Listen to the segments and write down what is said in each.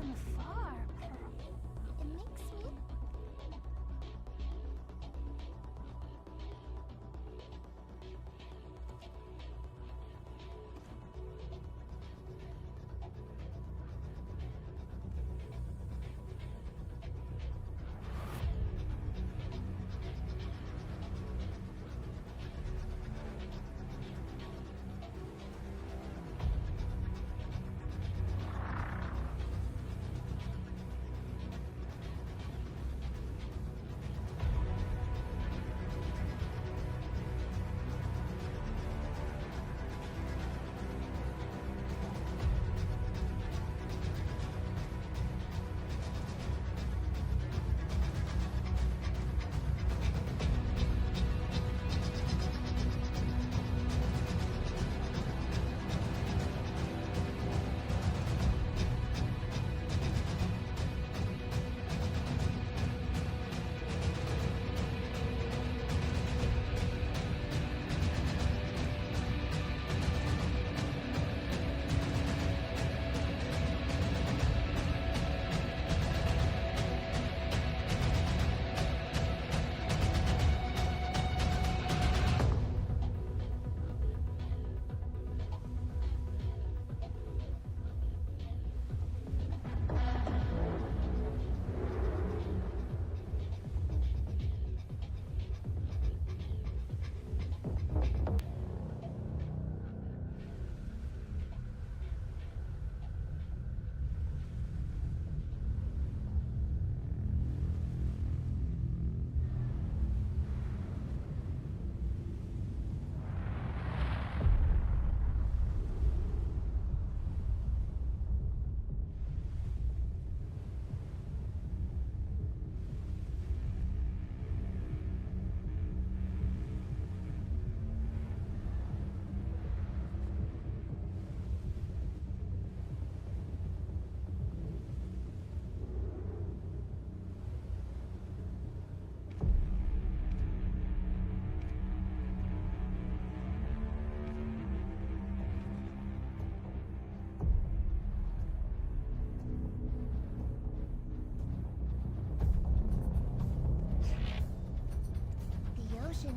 from afar. It makes me...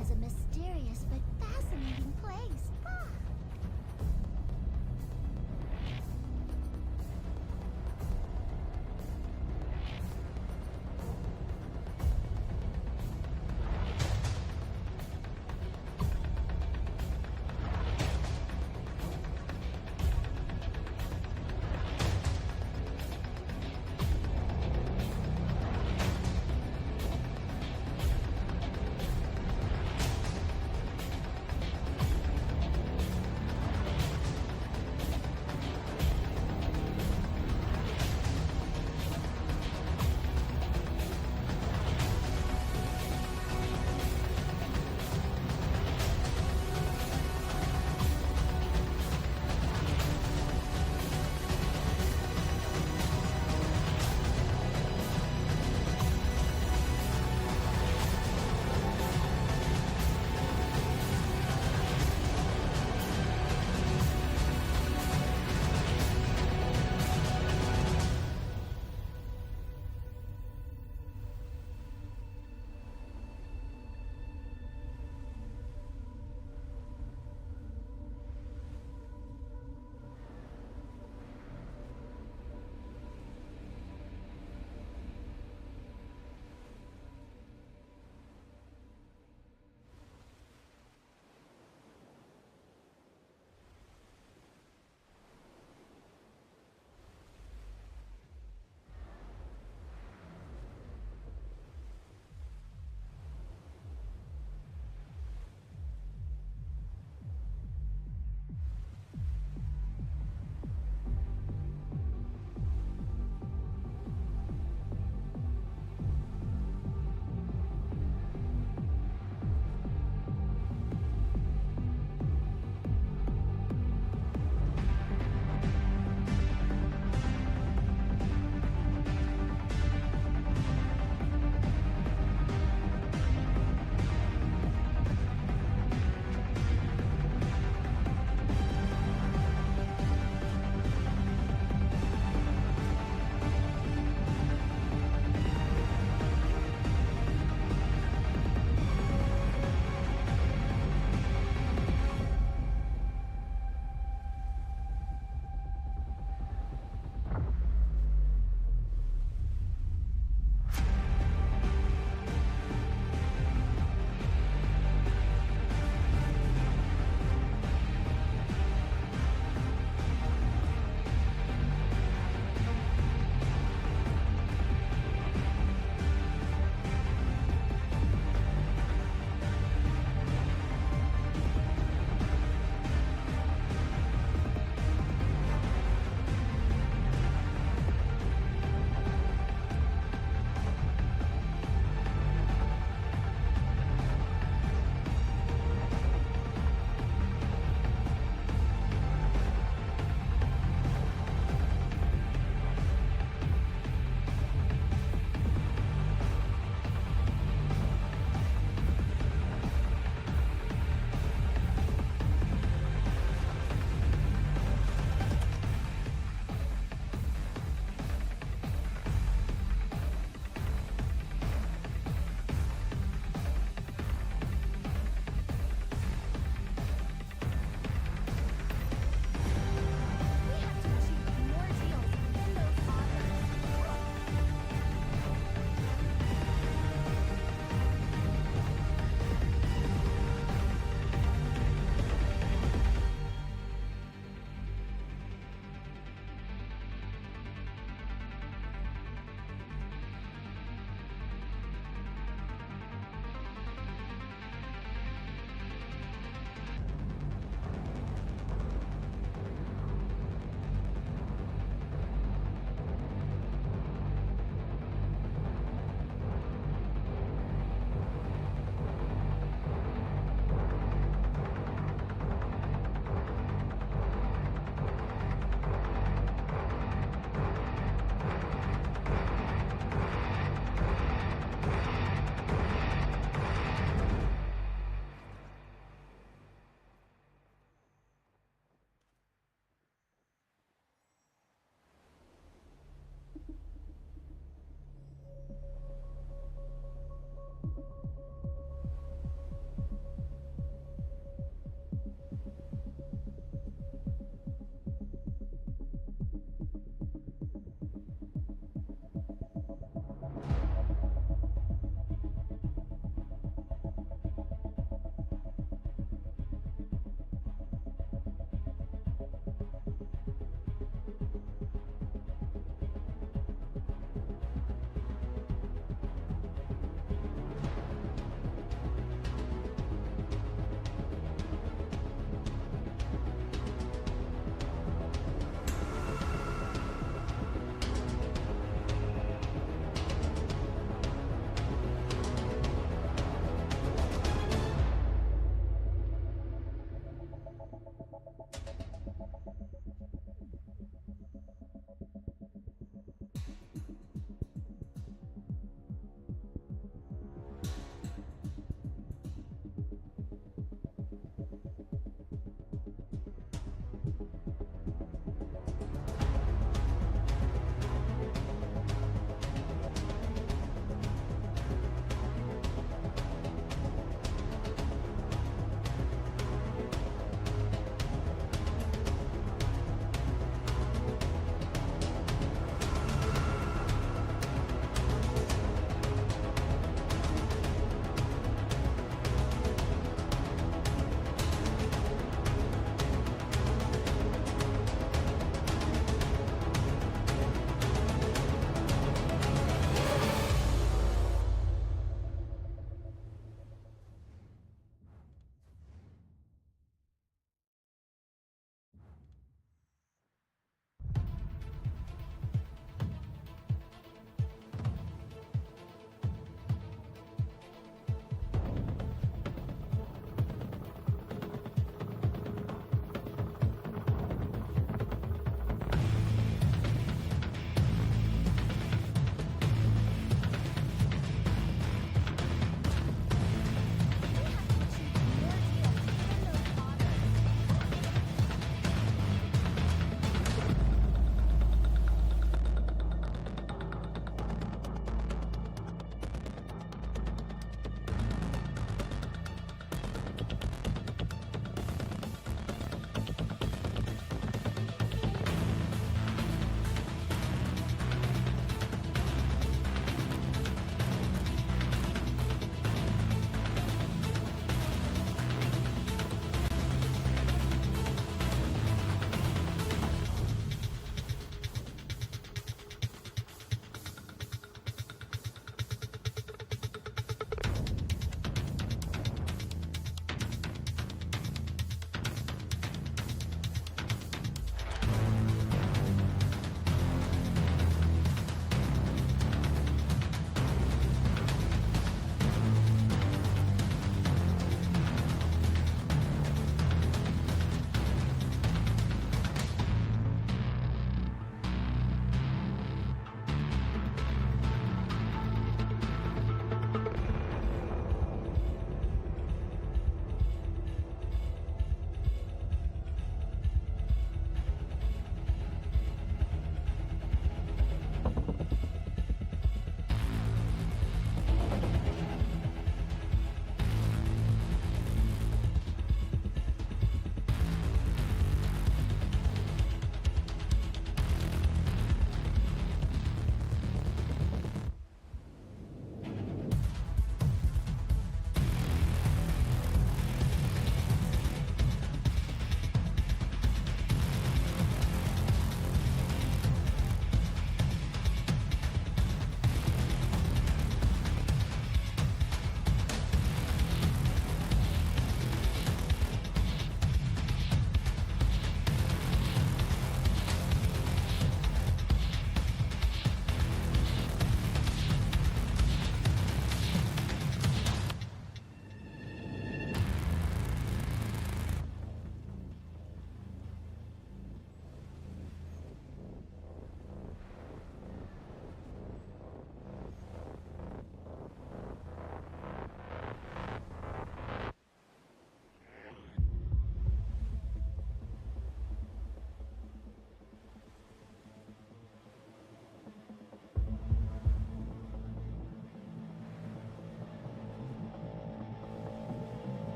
is a mysterious but fascinating place.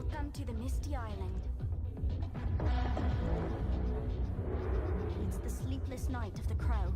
Welcome to the Misty Island. It's the sleepless night of the crow.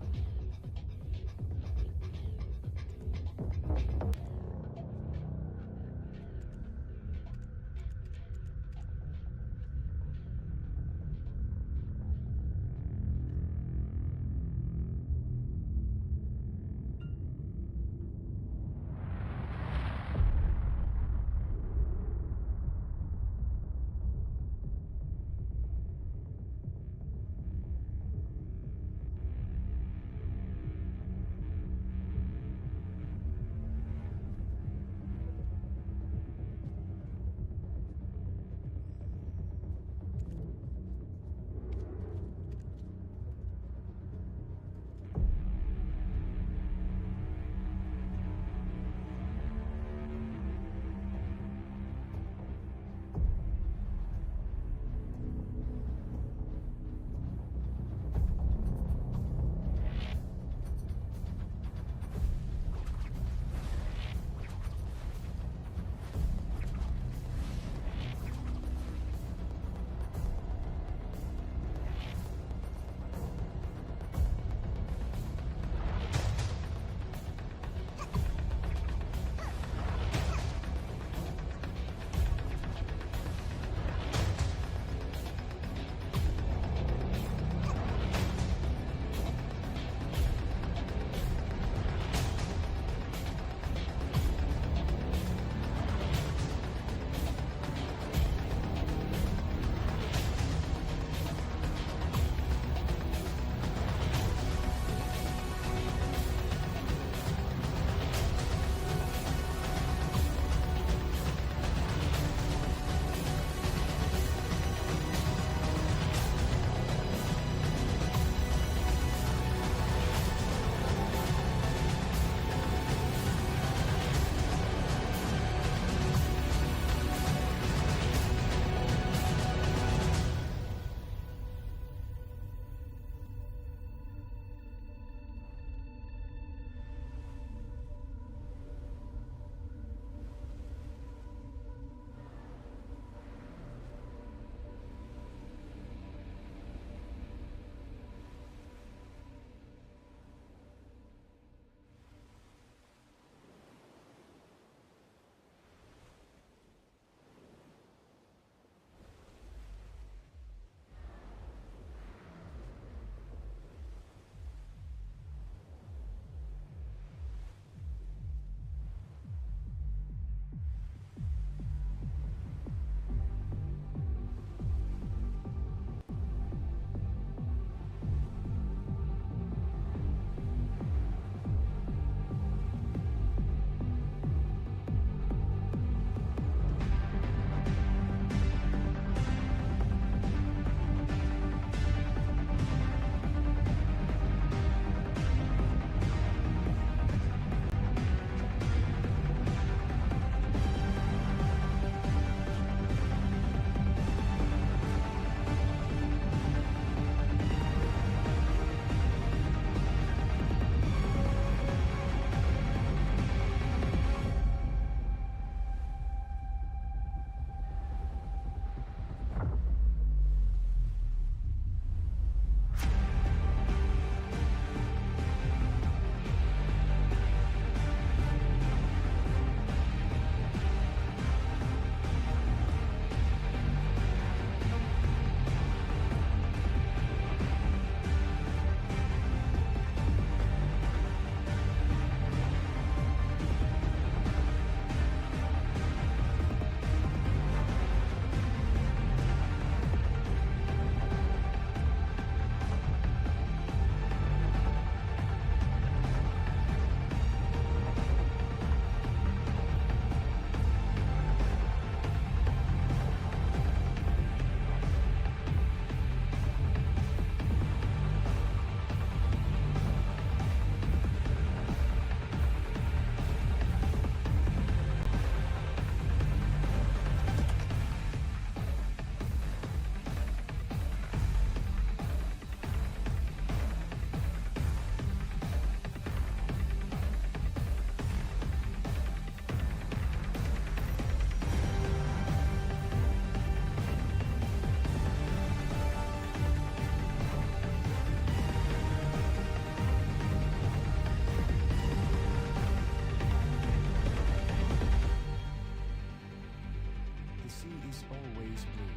is always blue.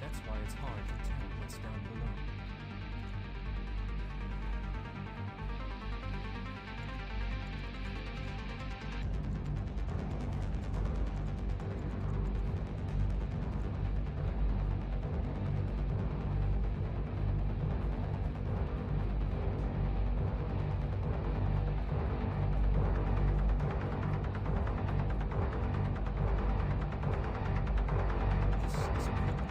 That's why it's hard to tell what's down below. This is a good one.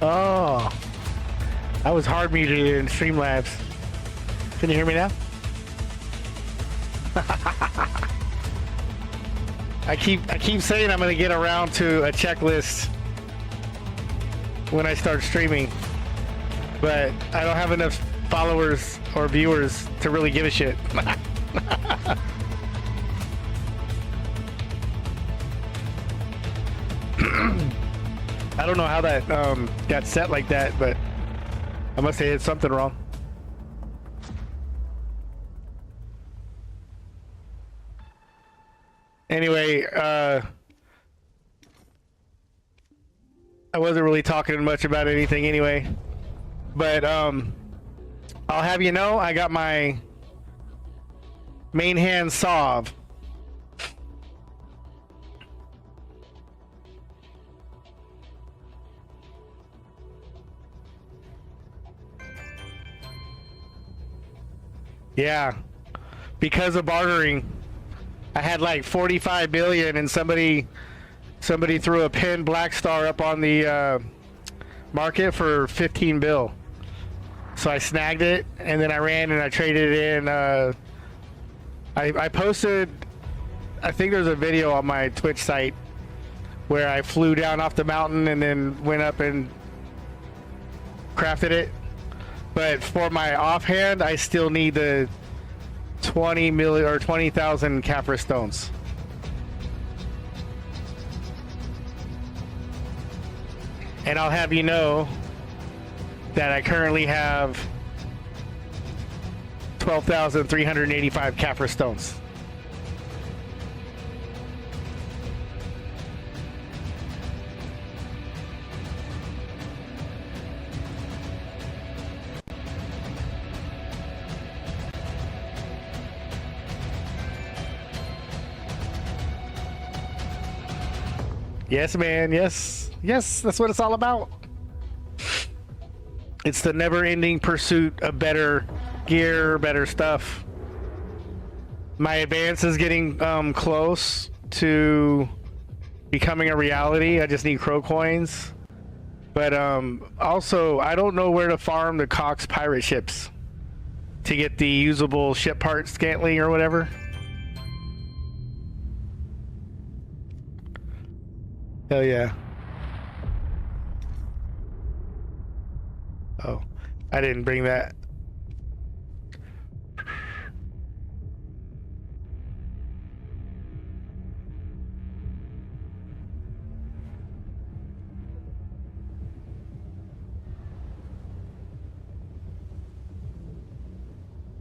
Oh, I was hard muted in Streamlabs. Can you hear me now? I keep saying I'm gonna get around to a checklist when I start streaming, but I don't have enough followers or viewers to really give a shit. I don't know how that got set like that, but I must have hit something wrong. Anyway, I wasn't really talking much about anything anyway, but I'll have you know, I got my main hand saw. Yeah, because of bartering, I had like 45 million, and somebody threw a pin Black Star up on the market for 15 bill. So I snagged it, and then I ran and I traded it in. I posted, I think there's a video on my Twitch site where I flew down off the mountain and then went up and crafted it. But for my offhand, I still need the 20 million or 20,000 Capra stones. And I'll have you know that I currently have 12,385 Capra stones. Yes, man. Yes. Yes, that's what it's all about. It's the never-ending pursuit of better gear, better stuff. My advance is getting close to becoming a reality. I just need crow coins. But also, I don't know where to farm the Cox pirate ships to get the usable ship part scantling or whatever. Hell yeah. Oh, I didn't bring that.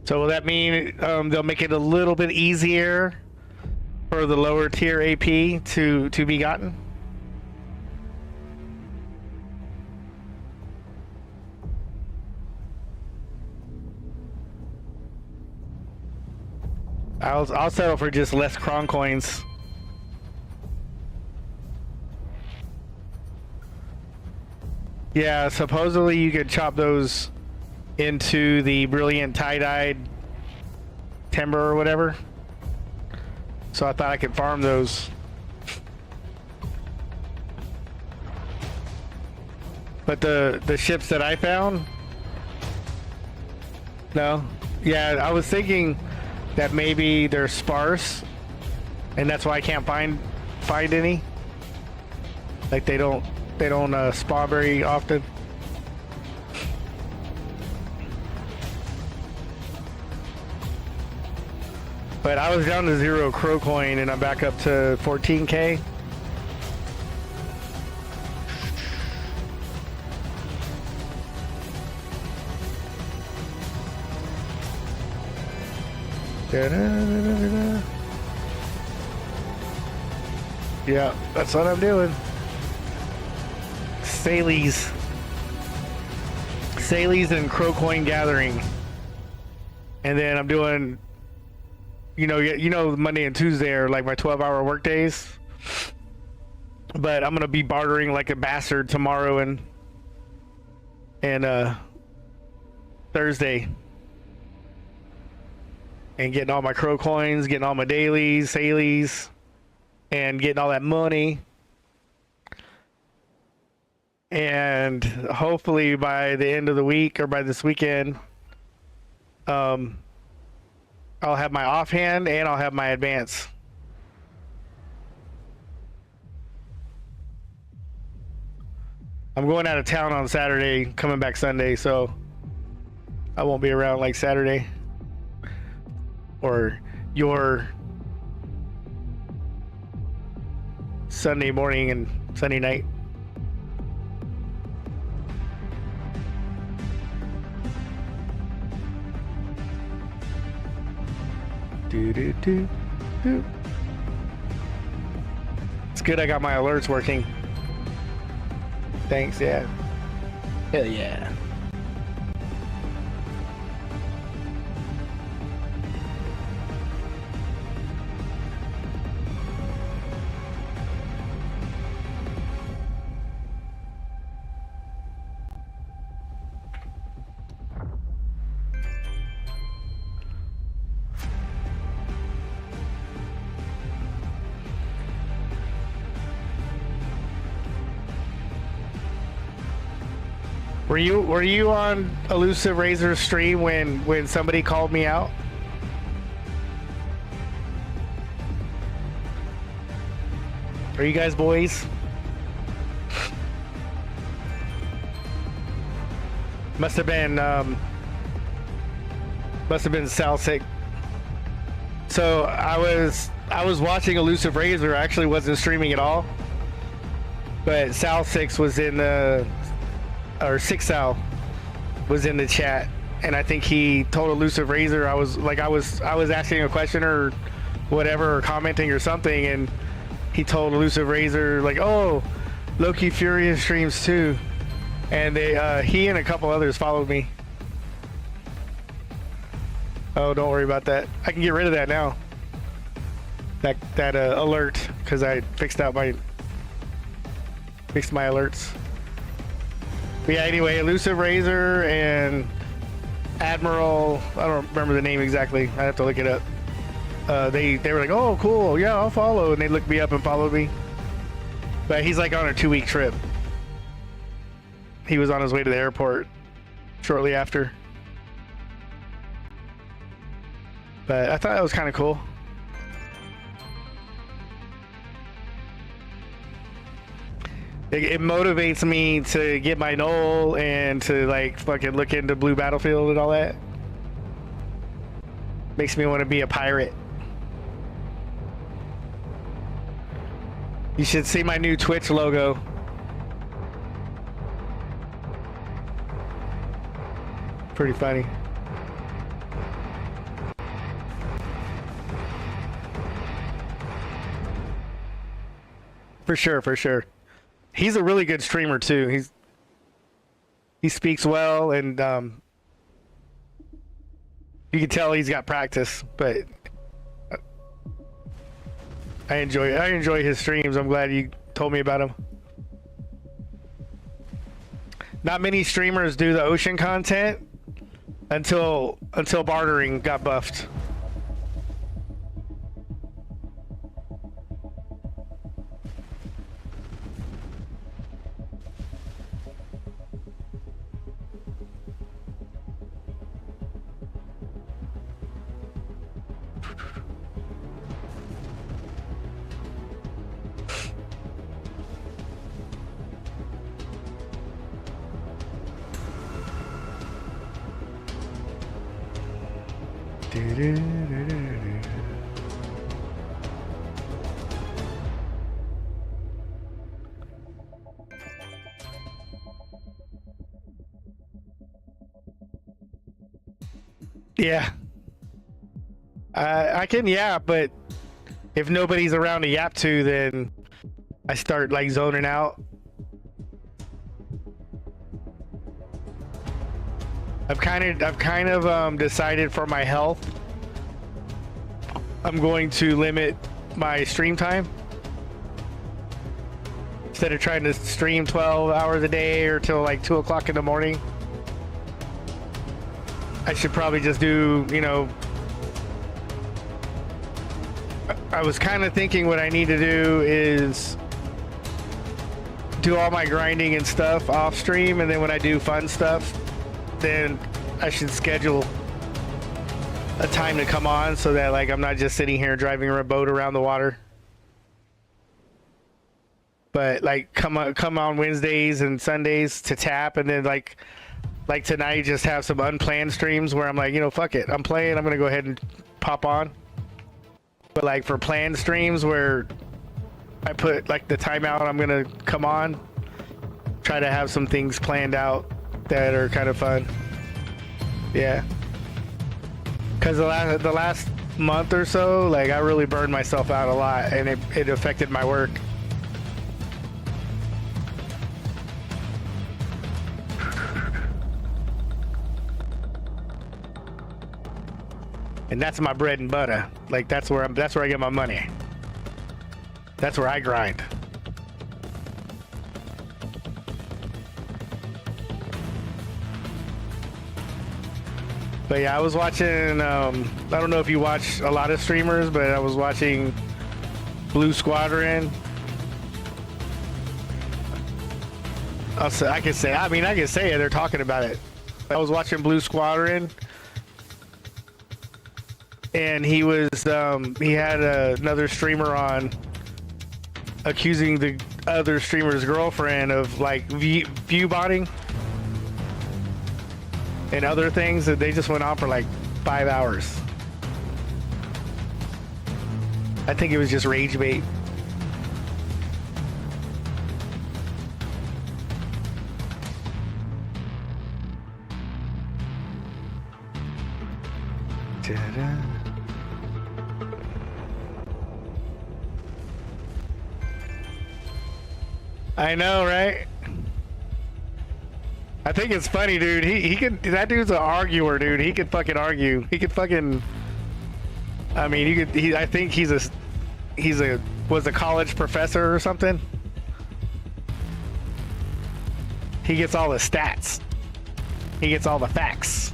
So will that mean they'll make it a little bit easier for the lower tier AP to be gotten? I'll settle for just less Kron coins. Yeah, supposedly you could chop those into the brilliant tie-dyed timber or whatever. So I thought I could farm those. But the ships that I found, no. Yeah, I was thinking that maybe they're sparse, and that's why I can't find any. Like they don't spawn very often. But I was down to 0 crow coin, and I'm back up to 14K. Yeah, that's what I'm doing. Salies and crow coin gathering, and then I'm doing, you know, Monday and Tuesday are like my 12-hour work days. But I'm gonna be bartering like a bastard tomorrow and Thursday. And getting all my crow coins, getting all my dailies, Salies, and getting all that money. and hopefully by the end of the week or by this weekend, I'll have my offhand and I'll have my advance. I'm going out of town on Saturday, coming back Sunday, so I won't be around like Saturday or your Sunday morning and Sunday night. Do. It's good I got my alerts working. Thanks, yeah. Hell yeah. Were you on Elusive Razor's stream when somebody called me out? Are you guys boys? Must have been Salsic. So I was watching Elusive Razor. I actually wasn't streaming at all. But Sal6 was in the, or 6Sal was in the chat, and I think he told Elusive Razor I was asking a question or whatever, or commenting or something, and he told Elusive Razor like, "Oh, Loki Furious streams too," and he and a couple others followed me. Oh, don't worry about that. I can get rid of that now. That alert, because I fixed my alerts. But yeah, anyway, Elusive Razor and Admiral, I don't remember the name exactly. I have to look it up. They were like, "Oh, cool, yeah, I'll follow," and they looked me up and followed me. But he's like on a 2-week trip. He was on his way to the airport shortly after. But I thought that was kind of cool. It motivates me to get my Knoll and to like fucking look into Blue Battlefield and all that. Makes me want to be a pirate. You should see my new Twitch logo. Pretty funny. For sure, for sure. He's a really good streamer too. He speaks well, and you can tell he's got practice. But I enjoy his streams. I'm glad you told me about him. Not many streamers do the ocean content until bartering got buffed. Yeah. I can yap, but if nobody's around to yap to, then I start like zoning out. I've kind of decided for my health, I'm going to limit my stream time. Instead of trying to stream 12 hours a day or till like 2 o'clock in the morning, I should probably just do, you know, I was kind of thinking what I need to do is do all my grinding and stuff off stream, and then when I do fun stuff, then I should schedule a time to come on so that like I'm not just sitting here driving a boat around the water. But like come on Wednesdays and Sundays to tap, and then like tonight just have some unplanned streams where I'm like, you know, fuck it, I'm playing, I'm gonna go ahead and pop on. But like for planned streams where I put like the timeout, I'm gonna come on, try to have some things planned out that are kind of fun. Yeah. Cause the last month or so, like I really burned myself out a lot, and it affected my work. And that's my bread and butter. Like that's where I get my money. That's where I grind. But yeah, I was watching, I don't know if you watch a lot of streamers, but I was watching Blue Squadron. I can say it, they're talking about it. I was watching Blue Squadron, and he was, he had another streamer on accusing the other streamer's girlfriend of like view botting and other things, that they just went on for like 5 hours. I think it was just rage bait. Ta-da. I know, right? I think it's funny, dude. He could. That dude's an arguer, dude. He could fucking argue. He could fucking. I mean, you could. I think he's was a college professor or something. He gets all the stats. He gets all the facts,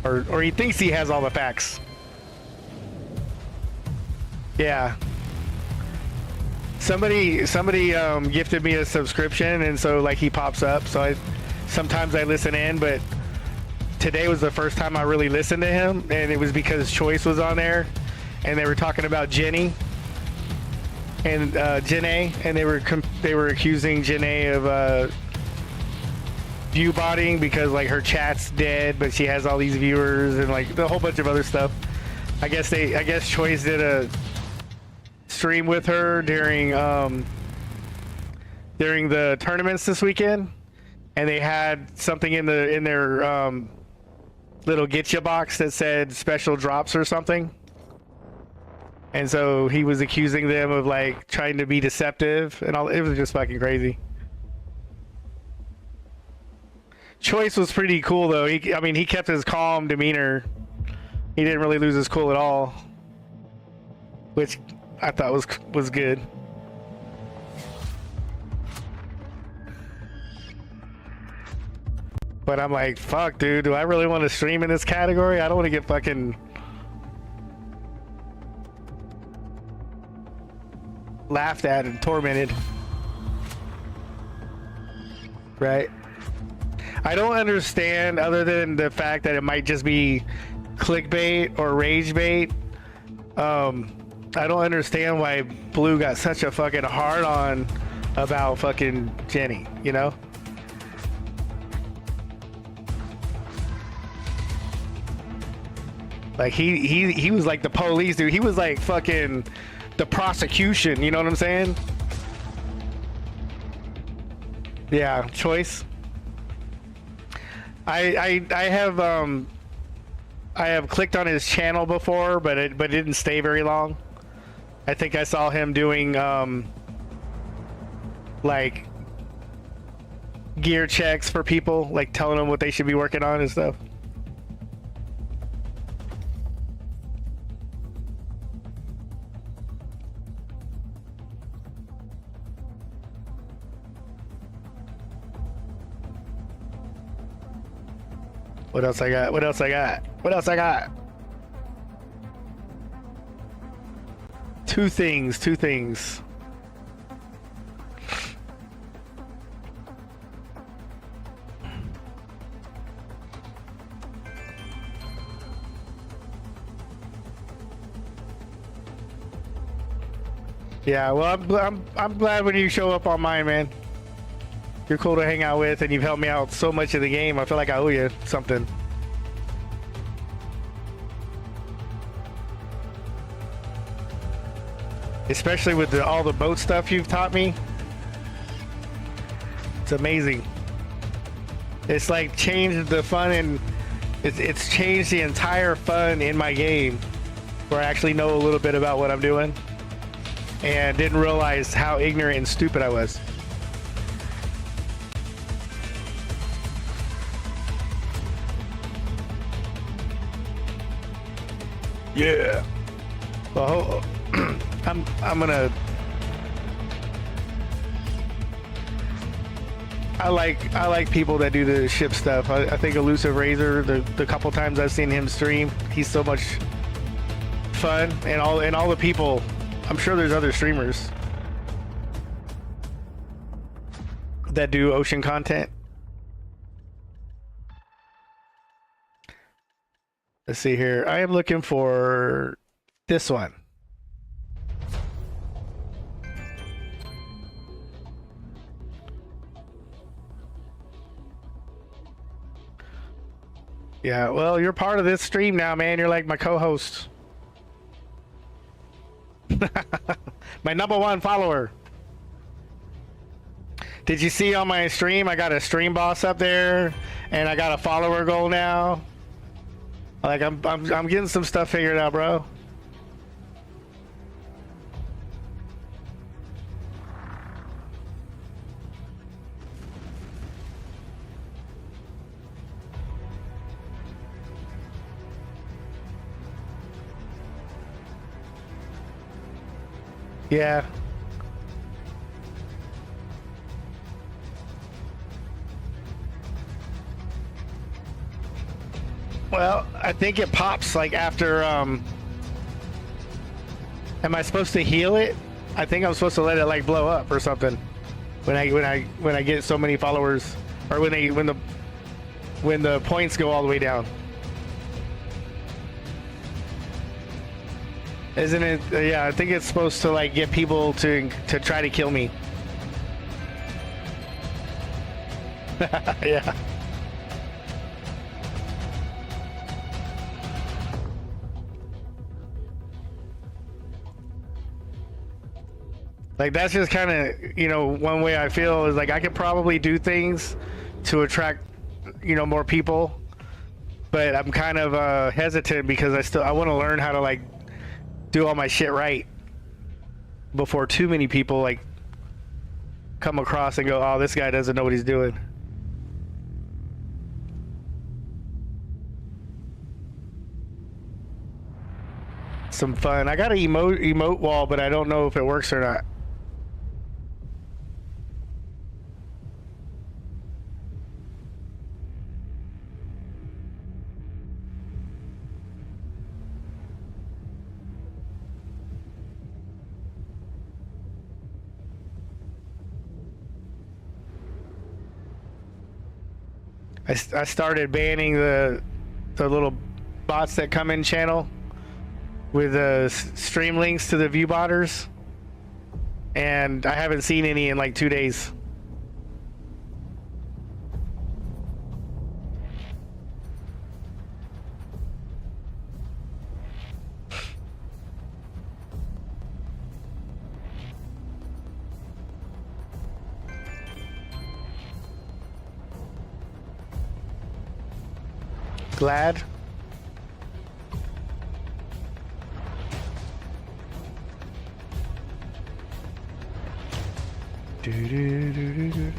or he thinks he has all the facts. Yeah. Somebody gifted me a subscription, and so like he pops up. So sometimes I listen in, but today was the first time I really listened to him, and it was because Choice was on there, and they were talking about Jenny and Janae, and they were accusing Janae of view botting because like her chat's dead, but she has all these viewers and like a whole bunch of other stuff. I guess Choice did a stream with her during the tournaments this weekend, and they had something in their little getcha box that said special drops or something, and so he was accusing them of like trying to be deceptive and all. It was just fucking crazy. Choice was pretty cool though. I mean he kept his calm demeanor. He didn't really lose his cool at all, which I thought was good. But I'm like, fuck, dude, do I really want to stream in this category? I don't want to get fucking laughed at and tormented. Right? I don't understand, other than the fact that it might just be clickbait or rage bait. I don't understand why Blue got such a fucking hard on about fucking Jenny, you know? Like he was like the police, dude. He was like fucking the prosecution, you know what I'm saying? Yeah, Choice. I have clicked on his channel before, but it didn't stay very long. I think I saw him doing like gear checks for people, like telling them what they should be working on and stuff. What else I got? What else I got? What else I got? Two things. Yeah, well, I'm glad when you show up on mine, man. You're cool to hang out with, and you've helped me out so much in the game. I feel like I owe you something. Especially with all the boat stuff you've taught me. It's amazing. It's like changed the fun, and it's changed the entire fun in my game, where I actually know a little bit about what I'm doing, and didn't realize how ignorant and stupid I was. Yeah. Well, I'm gonna. I like people that do the ship stuff. I think Elusive Razor, the couple times I've seen him stream, he's so much fun, and all the people. I'm sure there's other streamers that do ocean content. Let's see here. I am looking for this one. Yeah, well, you're part of this stream now, man. You're like my co-host. My #1 follower. Did you see on my stream I got a stream boss up there, and I got a follower goal now? Like I'm getting some stuff figured out, bro. Yeah. Well, I think it pops like after am I supposed to heal it? I think I'm supposed to let it like blow up or something. When I get so many followers, or when the points go all the way down. Isn't it? Yeah, I think it's supposed to like get people to try to kill me. Yeah. Like that's just kind of, one way I feel is like I could probably do things to attract, more people, but I'm kind of hesitant because I want to learn how to like do all my shit right before too many people like come across and go, oh, this guy doesn't know what he's doing. Some fun. I got an emote wall, but I don't know if it works or not. I started banning the little bots that come in channel with the stream links to the view botters, and I haven't seen any in like 2 days. Glad. Do, do, do, do, do.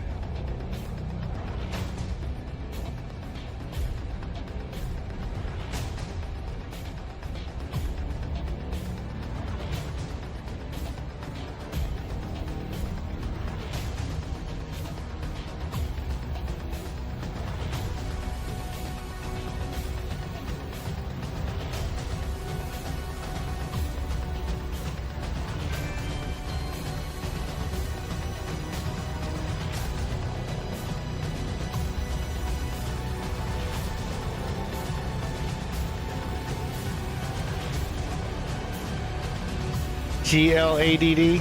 GLADD.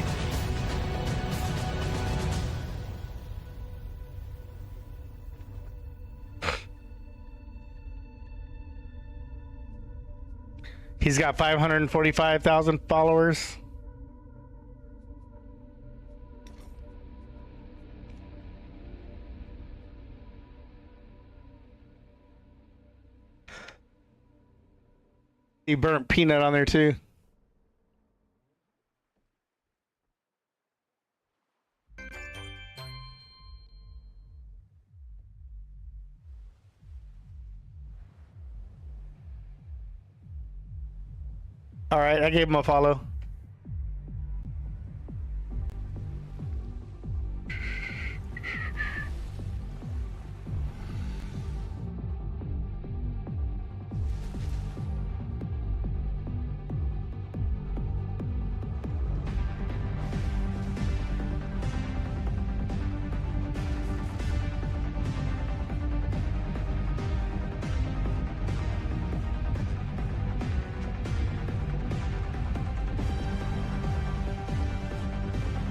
He's got 545,000 followers. He burnt peanut on there too. All right, I gave him a follow.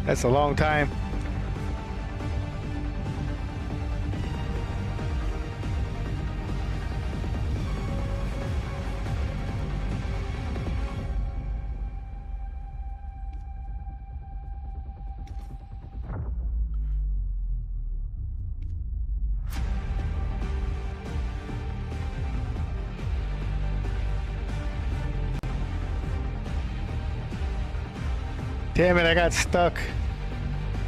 That's a long time. Damn it, I got stuck.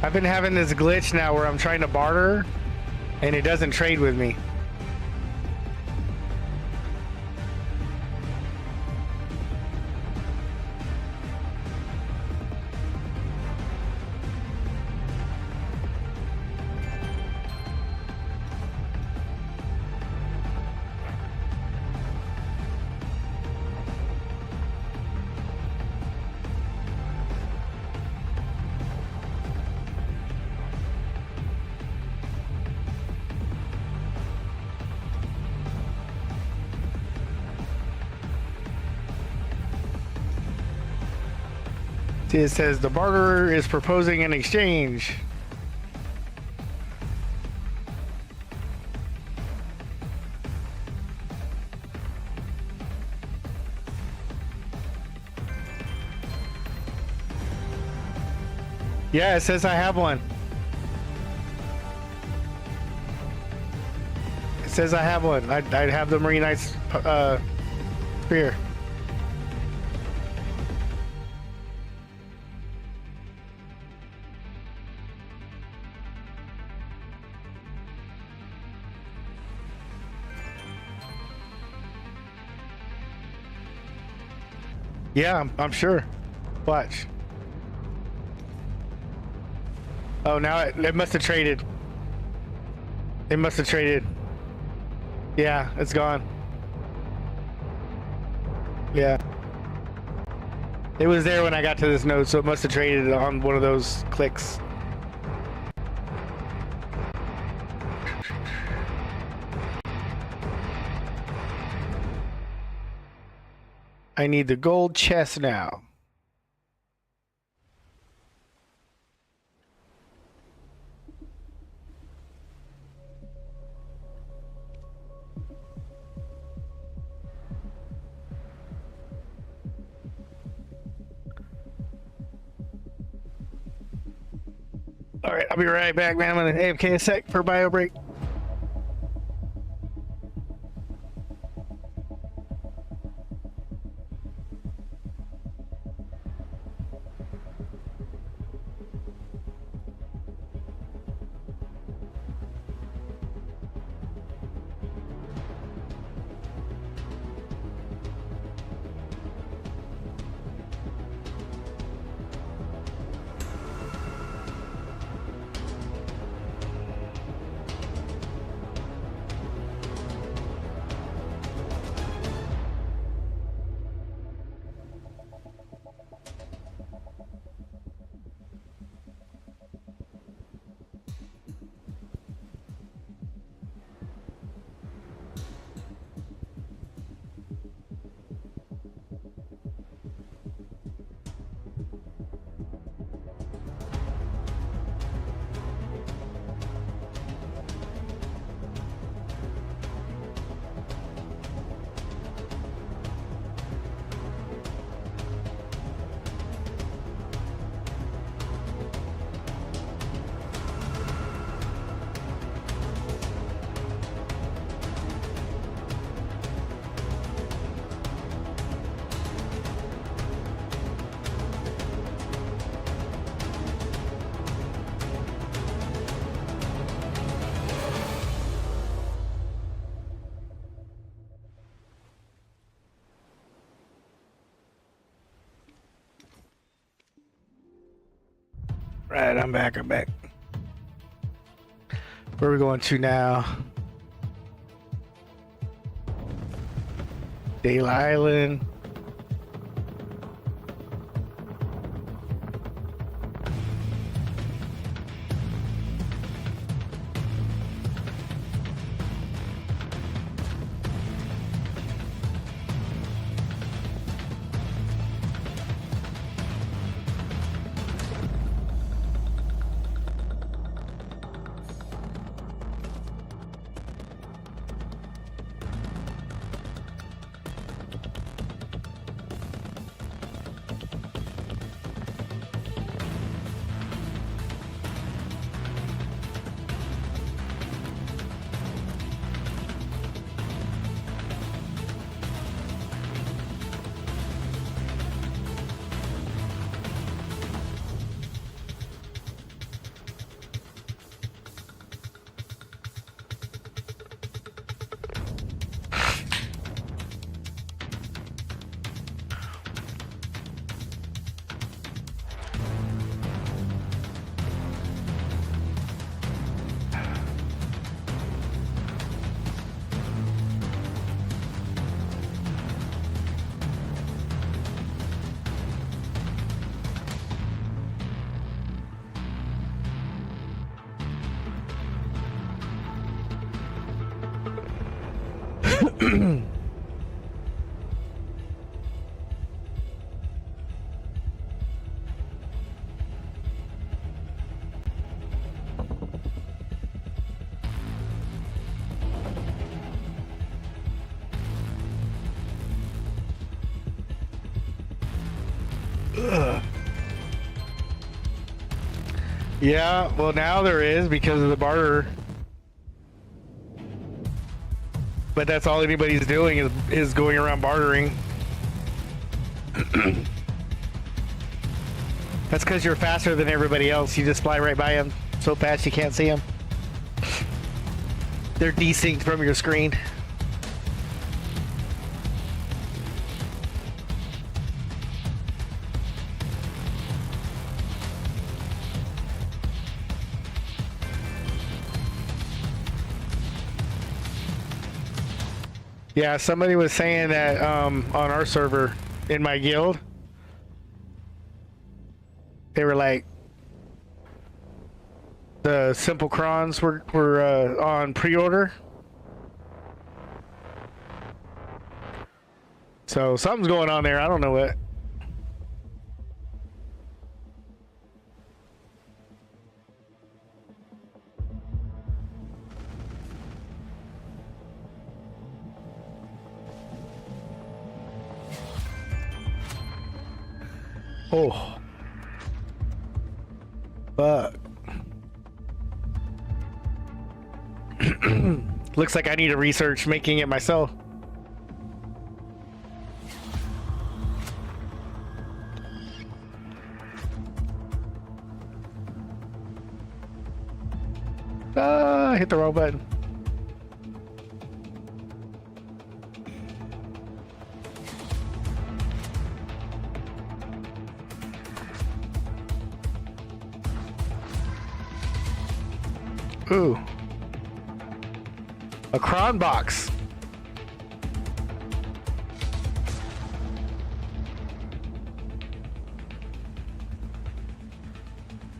I've been having this glitch now where I'm trying to barter and it doesn't trade with me. See, it says the barterer is proposing an exchange. Yeah, it says I have one. It says I have one. I have the Marine Knights spear. Yeah, I'm sure. Watch. Oh, now it must have traded. It must have traded. Yeah, it's gone. Yeah. It was there when I got to this node, so it must have traded on one of those clicks. I need the gold chest now. All right, I'll be right back, man. I'm gonna AFK a sec for bio break. Right, I'm back. Where are we going to now? Dale Island. Yeah, well now there is because of the barter. But that's all anybody's doing is going around bartering. That's because you're faster than everybody else. You just fly right by them so fast you can't see them. They're desynced from your screen. Yeah, somebody was saying that on our server in my guild, they were like, the simple crons were on pre-order. So something's going on there. I don't know what. Oh. Fuck. Looks like I need to research making it myself. I hit the wrong button. Ooh. A cron box.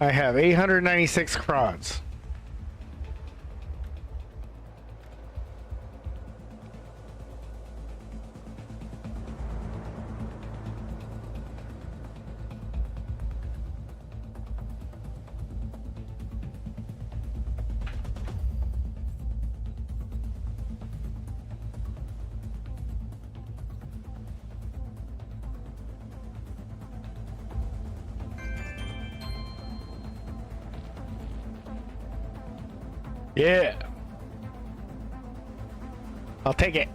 I have 896 crons. Yeah. I'll take it.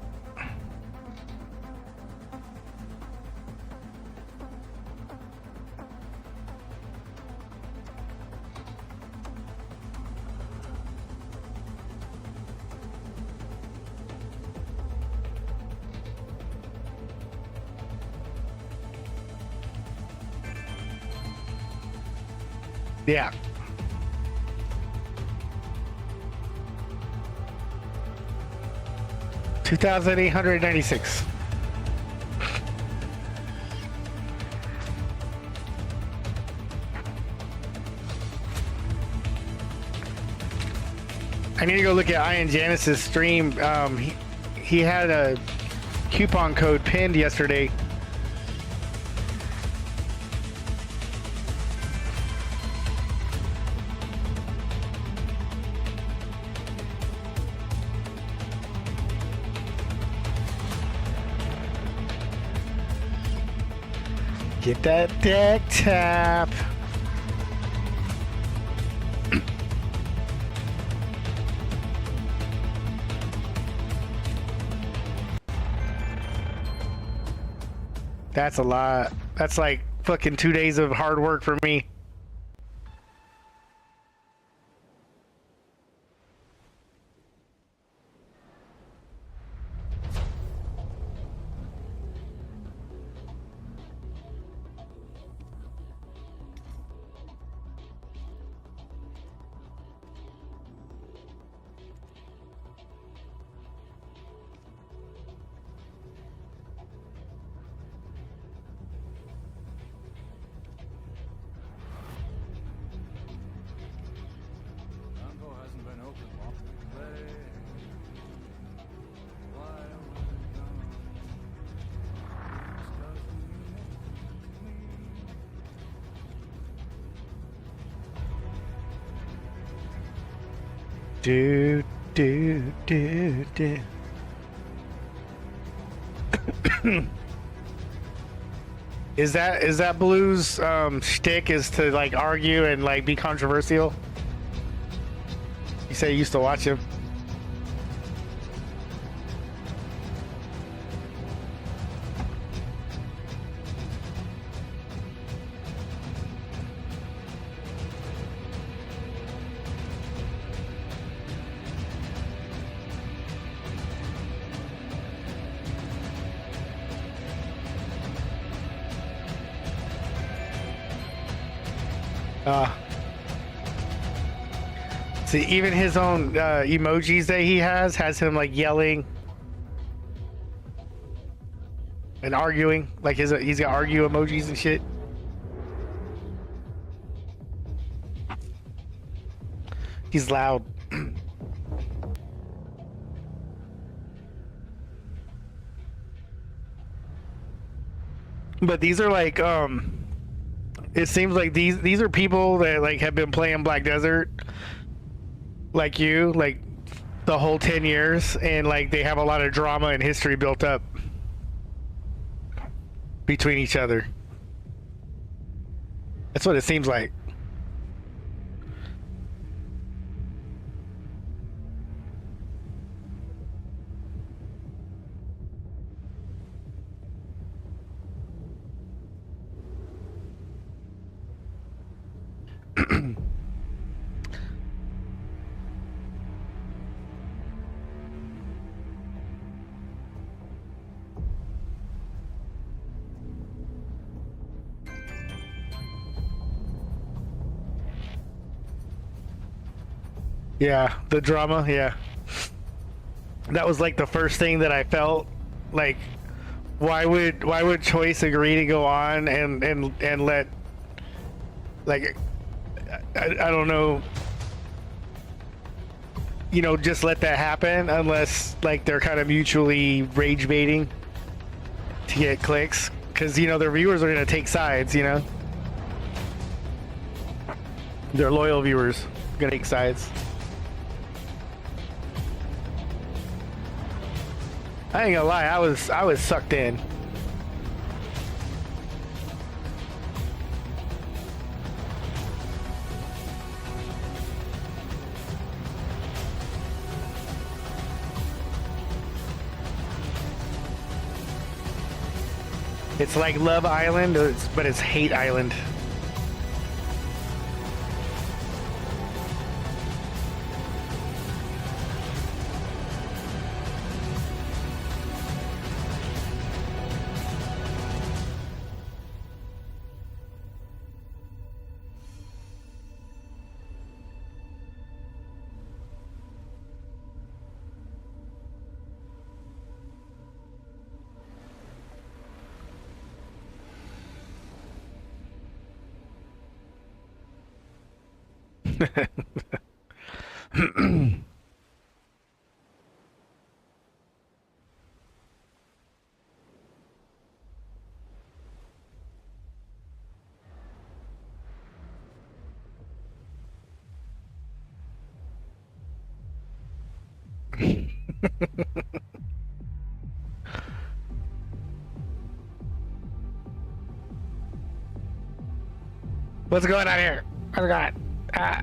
Yeah. $2,896. I need to go look at Ian Janice's stream. He had a coupon code pinned yesterday. Get that deck tap. That's a lot. That's like fucking 2 days of hard work for me. Do. Is that Blue's shtick, is to like argue and like be controversial? You say you used to watch him. See, even his own emojis that he has him like yelling and arguing. Like he's got argue emojis and shit. He's loud. But these are like it seems like these are people that like have been playing Black Desert like you, like the whole 10 years, and like they have a lot of drama and history built up between each other. That's what it seems like. Yeah, the drama, yeah. That was like the first thing that I felt like, why would Choice agree to go on and let, like, I don't know, you know, just let that happen unless like they're kind of mutually rage baiting to get clicks, because you know their viewers are gonna take sides, you know, their loyal viewers are gonna take sides. I ain't gonna lie, I was sucked in. It's like Love Island, but it's Hate Island. What's going on here? What's going on? Ah.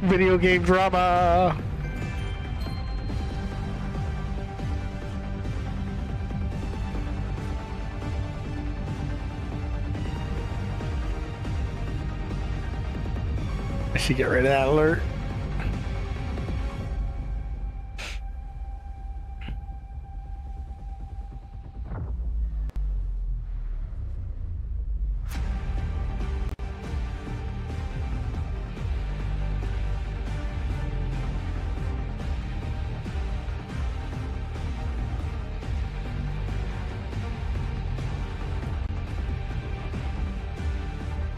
Video game drama. I should get rid of that alert.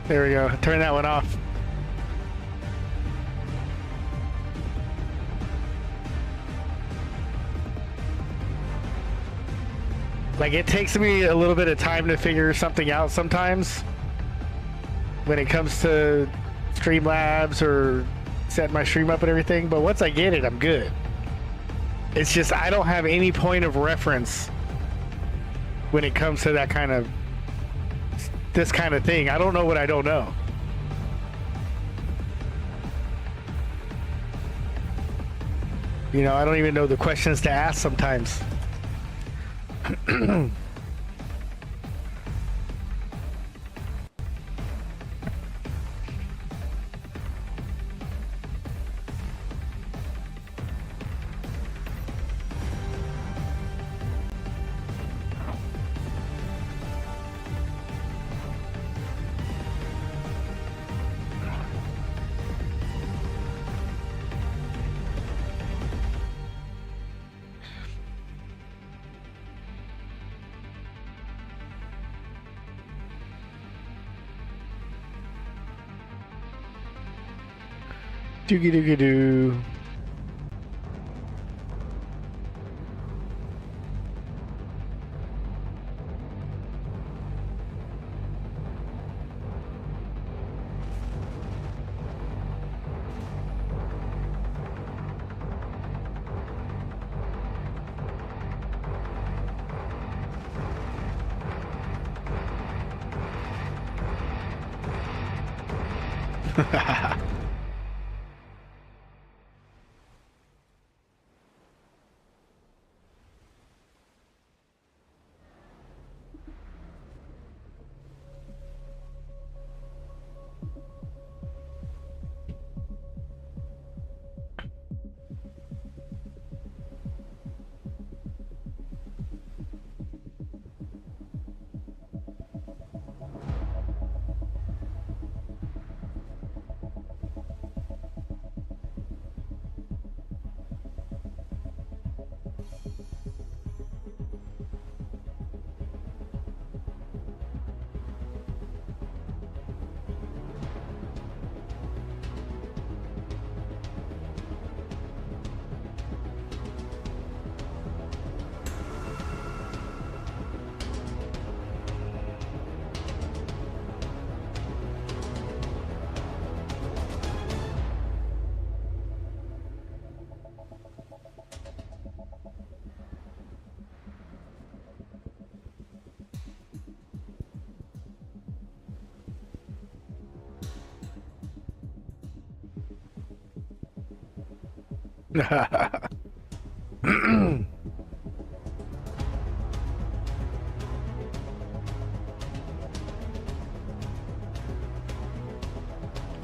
There we go. Turn that one off. Like, it takes me a little bit of time to figure something out sometimes when it comes to Streamlabs or setting my stream up and everything, but once I get it, I'm good. It's just I don't have any point of reference when it comes to that kind of this kind of thing. I don't know what I don't know. You know, I don't even know the questions to ask sometimes. Doogie doogie doo.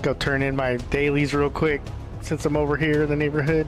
Go turn in my dailies real quick since I'm over here in the neighborhood.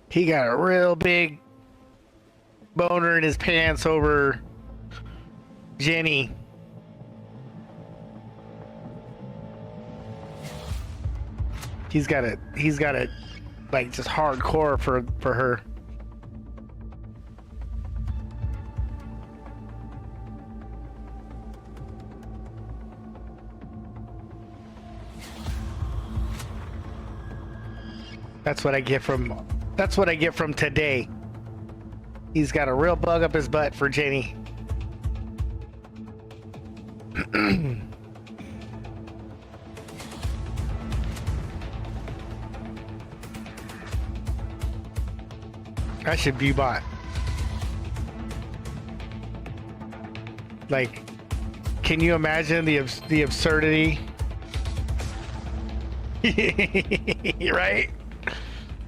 He got a real big boner in his pants over Jenny. He's got it like just hardcore for her. That's what I get from today. He's got a real bug up his butt for Jenny. I should be bought. Like, can you imagine the absurdity? Right?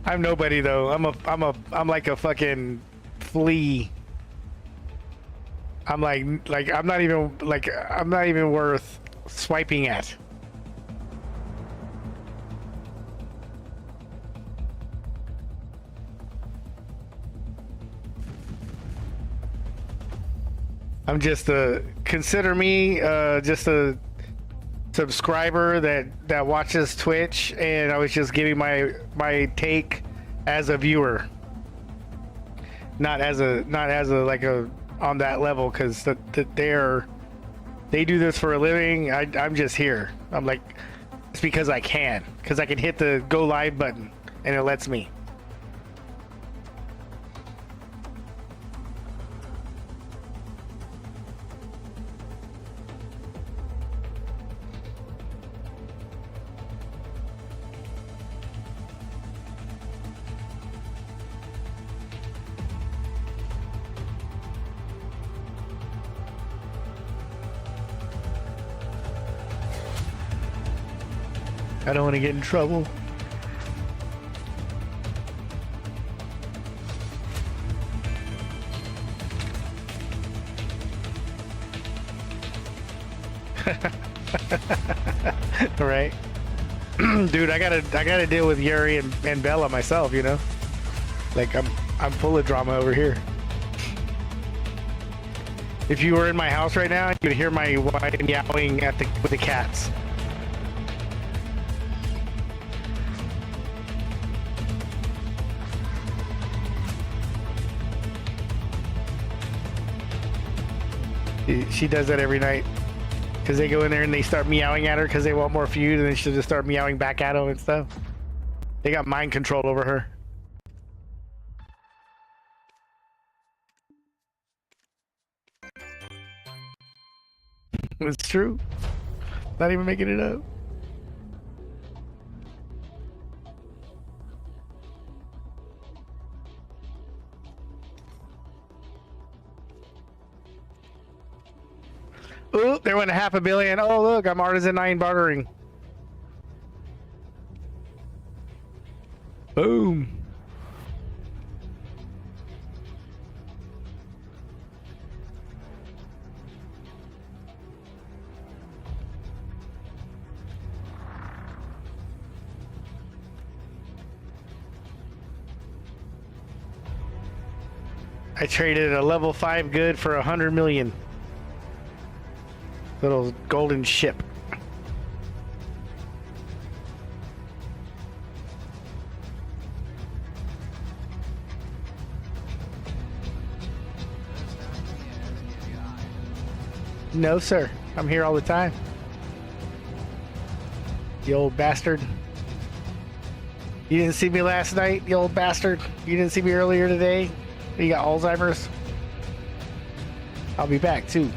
I'm nobody though. I'm like a fucking flea. I'm I'm not even worth swiping at. I'm just consider me just a subscriber that watches Twitch, and I was just giving my take as a viewer, not as a like a on that level, because they do this for a living. I'm just here. I'm like, it's because I can hit the go live button and it lets me. I don't want to get in trouble. Right? Dude, I gotta deal with Yuri and Bella myself, you know? Like I'm full of drama over here. If you were in my house right now, you'd hear my wife meowing with the cats. She does that every night, because they go in there and they start meowing at her because they want more food, and then she'll just start meowing back at them and stuff. They got mind control over her. It's true. Not even making it up. Oh, there went $500 million. Oh, look, I'm artisan 9 bartering. Boom. I traded a level 5 good for $100 million. Little golden ship. No, sir. I'm here all the time. You old bastard. You didn't see me last night, you old bastard. You didn't see me earlier today. You got Alzheimer's. I'll be back too.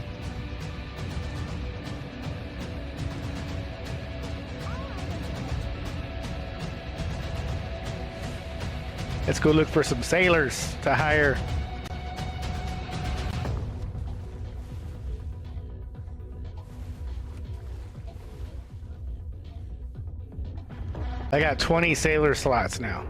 Let's go look for some sailors to hire. I got 20 sailor slots now.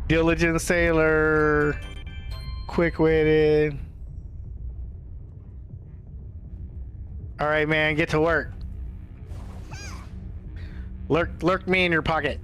Diligent sailor, quick-witted. All right, man, get to work. Lurk me in your pocket.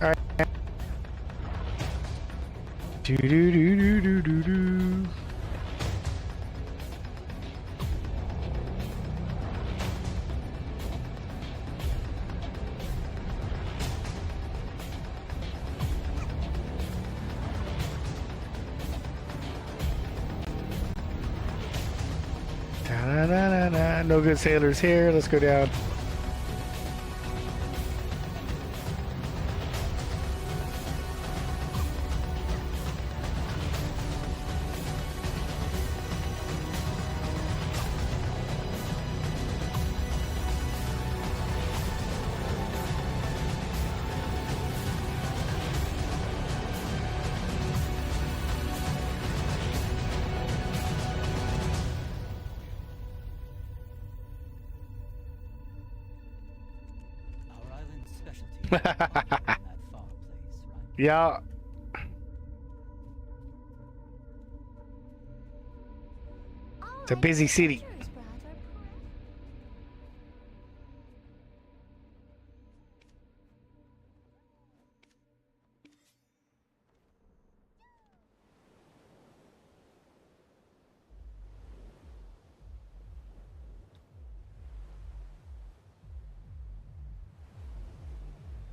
All right. Do do do do do do do. Da, da, da, da. No good sailors here. Let's go down. Our island's specialty is that far place, right? Yeah. It's a busy city.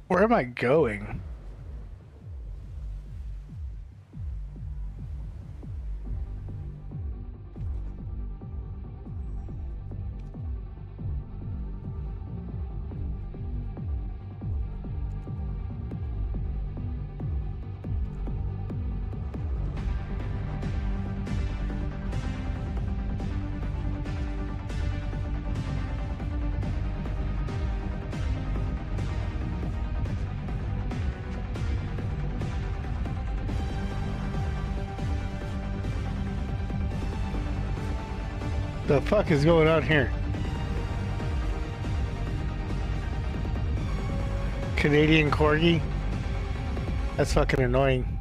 Where am I going? The fuck is going on here? Canadian corgi? That's fucking annoying.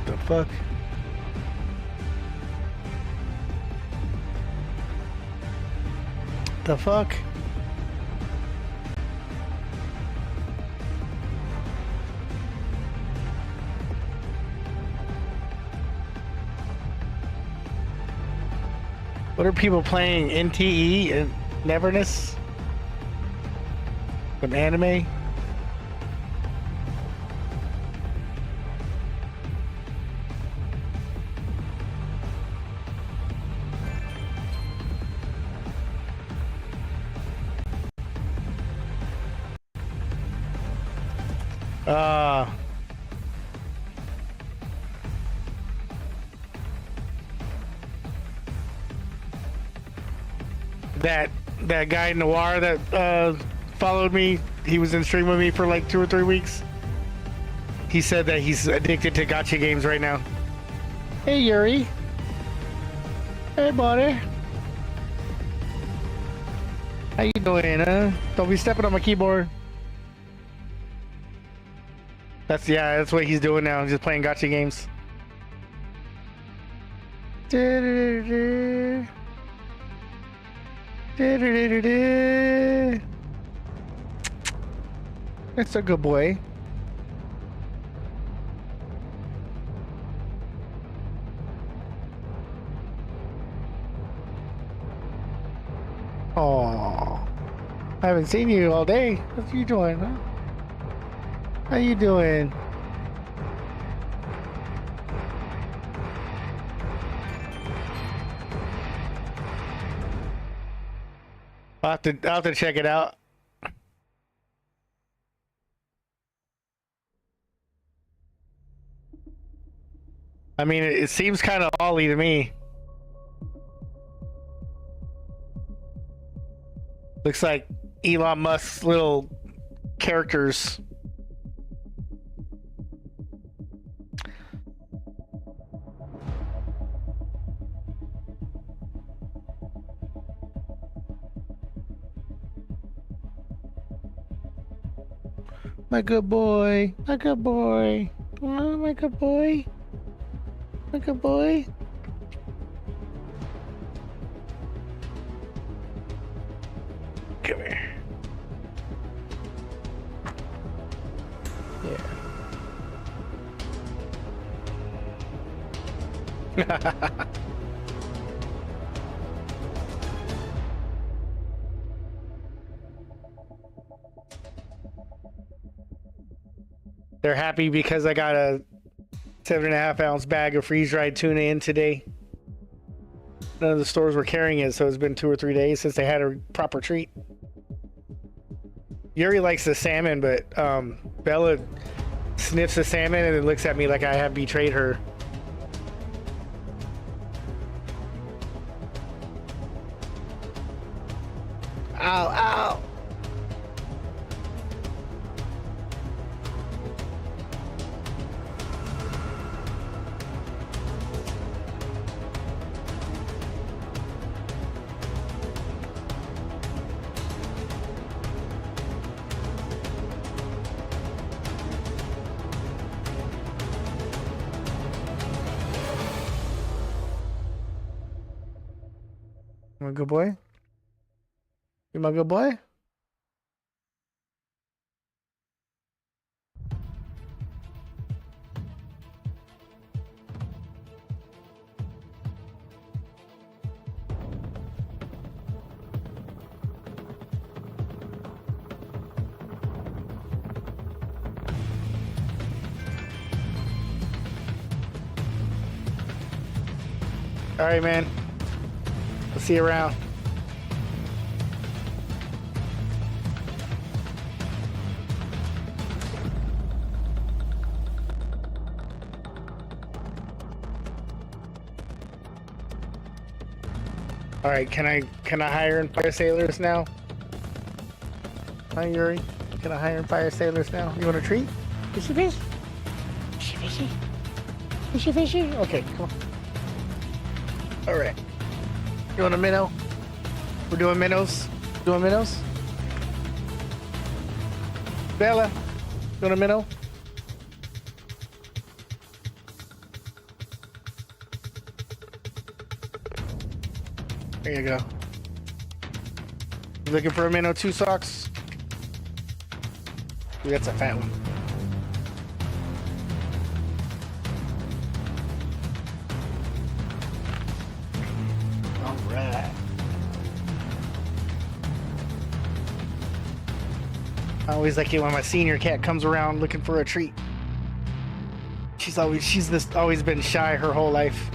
The fuck? The fuck? What are people playing? NTE and Neverness? Some anime? That guy Noir that followed me, he was in stream with me for like 2 or 3 weeks. He said that he's addicted to gacha games right now. Hey, Yuri. Hey, buddy. How you doing, huh? Don't be stepping on my keyboard. That's what he's doing now. He's just playing gacha games. That's a good boy. Oh, I haven't seen you all day. What you doing, huh? How you doing? I'll have to check it out. I mean, it seems kind of ollie to me. Looks like Elon Musk's little characters. My good boy. My good boy. Oh, my good boy. My good boy. Come here. Yeah. They're happy because I got a 7.5 ounce bag of freeze-dried tuna in today. None of the stores were carrying it, so it's been 2 or 3 days since they had a proper treat. Yuri likes the salmon, but Bella sniffs the salmon and then looks at me like I have betrayed her. Ow, ow! You my good boy? You my good boy? All right, man. We'll see you around. All right, can I hire and fire sailors now? Hi, Yuri. Can I hire and fire sailors now? You want a treat? Fishy fish? Fishy fishy? Fishy fishy? Okay, come on. All right. You want a minnow? We're doing minnows? Doing minnows? Bella, you want a minnow? There you go. You looking for a minnow 2 socks? Ooh, that's a fat one. Alright. I always like it when my senior cat comes around looking for a treat. She's always been shy her whole life.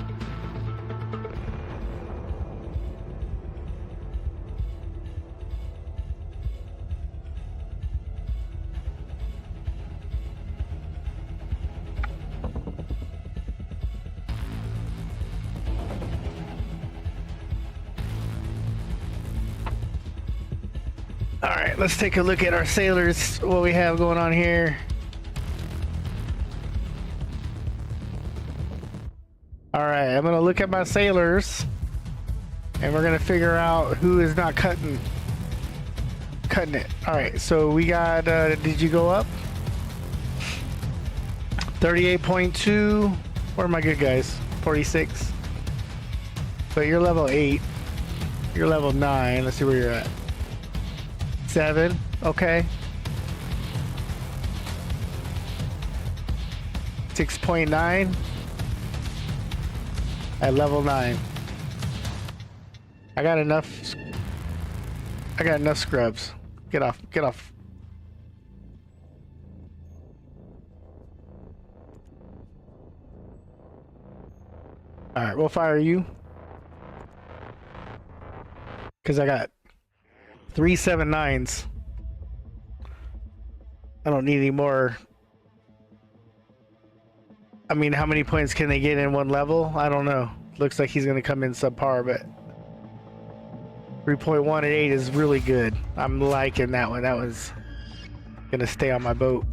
Alright, let's take a look at our sailors, what we have going on here. All right, I'm gonna look at my sailors, and we're gonna figure out who is not cutting it. All right, so we got. Did you go up? 38.2. Where are my good guys? 46. But you're level 8. You're level 9. Let's see where you're at. 7. Okay. 6.9. At level 9. I got enough scrubs. Get off. Get off. Alright, we'll fire you. Because I got 3 7.9s. I don't need any more. I mean, how many points can they get in one level? I don't know. Looks like he's going to come in subpar, but 3.1 at 8 is really good. I'm liking that one. That was going to stay on my boat.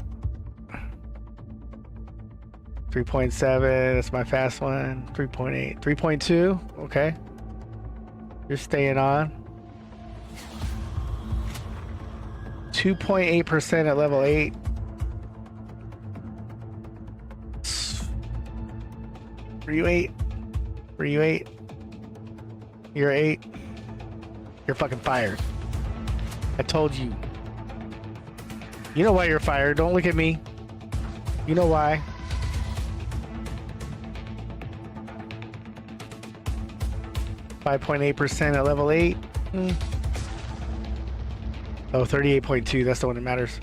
3.7, that's my fast one. 3.8, 3.2, okay. You're staying on. 2.8% at level 8. Were you 8? Were you 8? You're 8. You're fucking fired. I told you. You know why you're fired. Don't look at me. You know why. .8% at level 8. Oh, 38.2. That's the one that matters.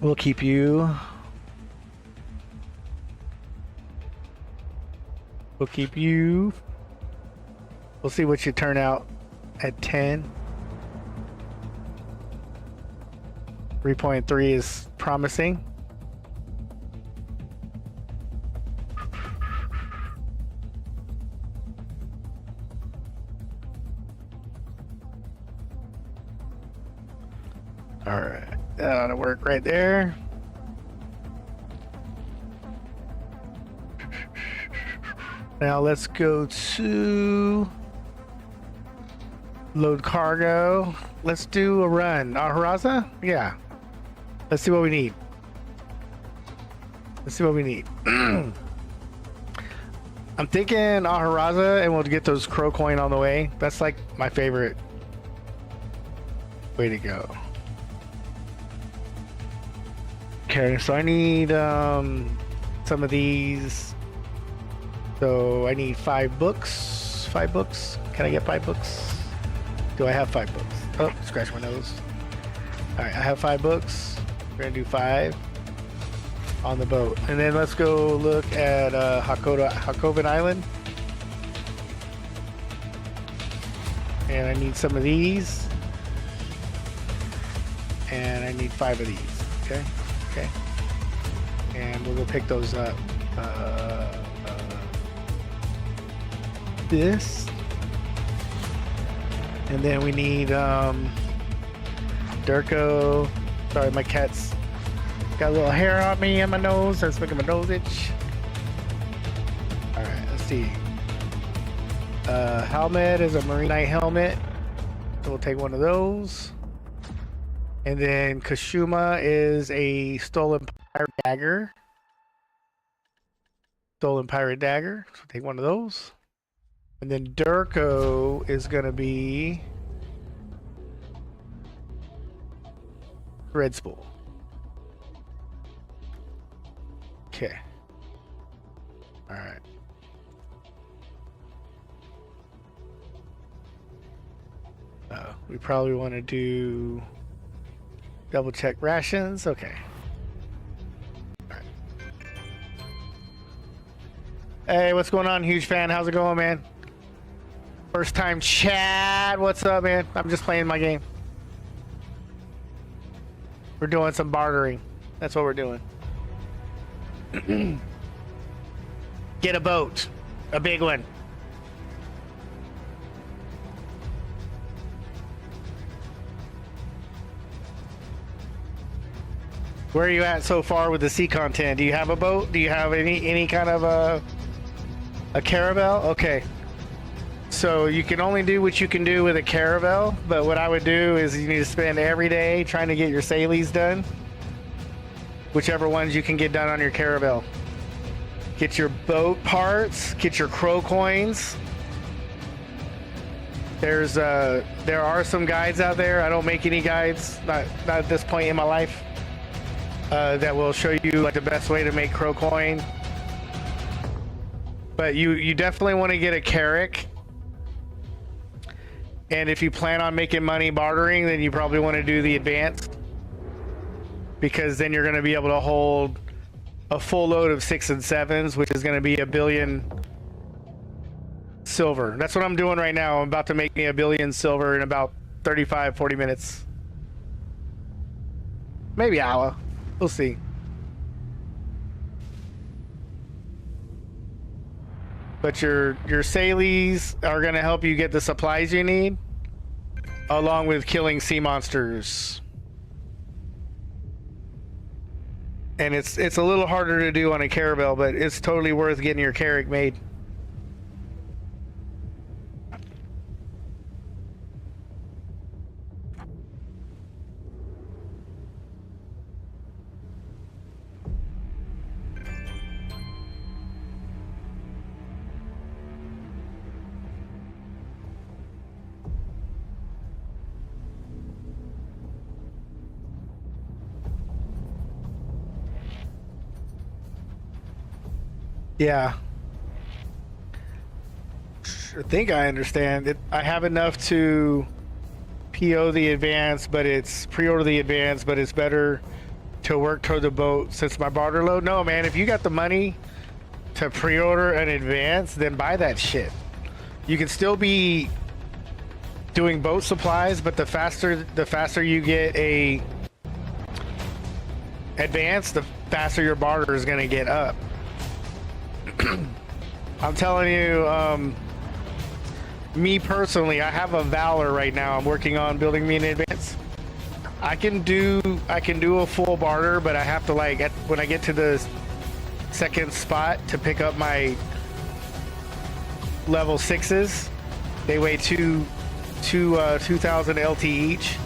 We'll keep you. We'll keep you. We'll see what you turn out at 10. 3.3 is promising. All right, that ought to work right there. Now let's go to load cargo. Let's do a run. Aharaza? Yeah. Let's see what we need. Let's see what we need. I'm thinking Aharaza, and we'll get those crow coin on the way. That's like my favorite way to go. Okay, so I need some of these. So I need 5 books. 5 books. Can I get 5 books? Do I have 5 books? Oh, scratch my nose. All right, I have 5 books. We're gonna do 5 on the boat, and then let's go look at Hakoven Island. And I need some of these, and I need 5 of these. Okay. Okay, and we'll go pick those up. This, and then we need Durko. Sorry, my cat's got a little hair on me and my nose. That's making my nose itch. All right, let's see. Helmet is a Marine Knight helmet, so we'll take one of those. And then Kashuma is a stolen pirate dagger. Stolen pirate dagger. So take one of those. And then Durko is gonna be Red Spool. Okay. Alright. We probably want to do double check rations. Okay. All right. Hey, what's going on, huge fan? How's it going, man? First time chat. What's up, man? I'm just playing my game. We're doing some bartering. That's what we're doing. Get a boat. A big one. Where are you at so far with the sea content? Do you have a boat? Do you have any kind of A caravel? Okay. So you can only do what you can do with a caravel, but what I would do is you need to spend every day trying to get your Salies done. Whichever ones you can get done on your caravel. Get your boat parts, get your crow coins. There are some guides out there. I don't make any guides, not at this point in my life, that will show you like the best way to make crow coin. But you definitely want to get a carrack. And if you plan on making money bartering, then you probably want to do the advanced, because then you're going to be able to hold a full load of 6 and 7s, which is going to be 1 billion silver. That's what I'm doing right now. I'm about to make me 1 billion silver in about 35-40 minutes, maybe hour. We'll see. But your Salies are going to help you get the supplies you need, along with killing sea monsters. And it's a little harder to do on a caravel, but it's totally worth getting your carrack made. Yeah. I think I understand it. I have enough to PO the advance, but it's pre-order the advance, but it's better to work toward the boat since my barter load. No, man, if you got the money to pre-order an advance, then buy that shit. You can still be doing boat supplies, but the faster you get a advance, the faster your barter is going to get up. I'm telling you, me personally, I have a Valor right now. I'm working on building me an advance. I can do a full barter, but I have to when I get to the second spot to pick up my level 6s. They weigh 2,000 LT each.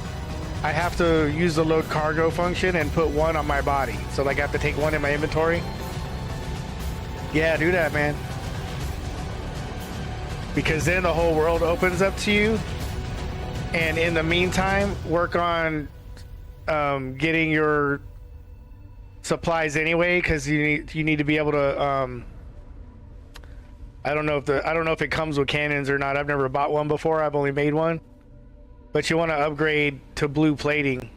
I have to use the load cargo function and put one on my body. So I have to take one in my inventory. Yeah, do that, man. Because then the whole world opens up to you. And in the meantime, work on getting your supplies anyway, because you need to be able to. I don't know if it comes with cannons or not. I've never bought one before. I've only made one. But you want to upgrade to blue plating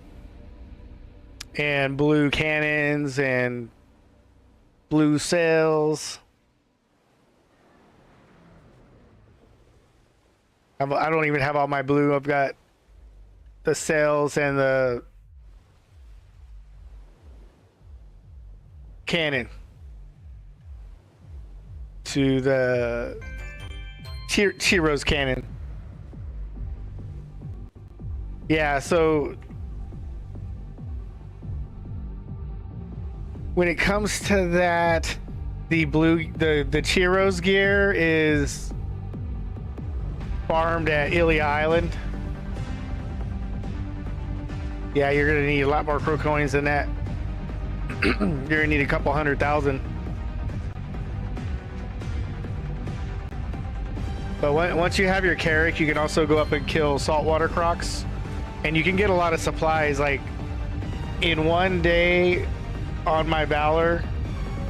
and blue cannons and blue sails. I don't even have all my blue. I've got the sails and the cannon to the Chiro's cannon. Yeah, so when it comes to that, the Chiro's gear is farmed at Ilia Island. Yeah, you're gonna need a lot more crow coins than that. You're gonna need a couple 100,000. But once you have your carrack, you can also go up and kill saltwater crocs, and you can get a lot of supplies. Like in one day on my Valor,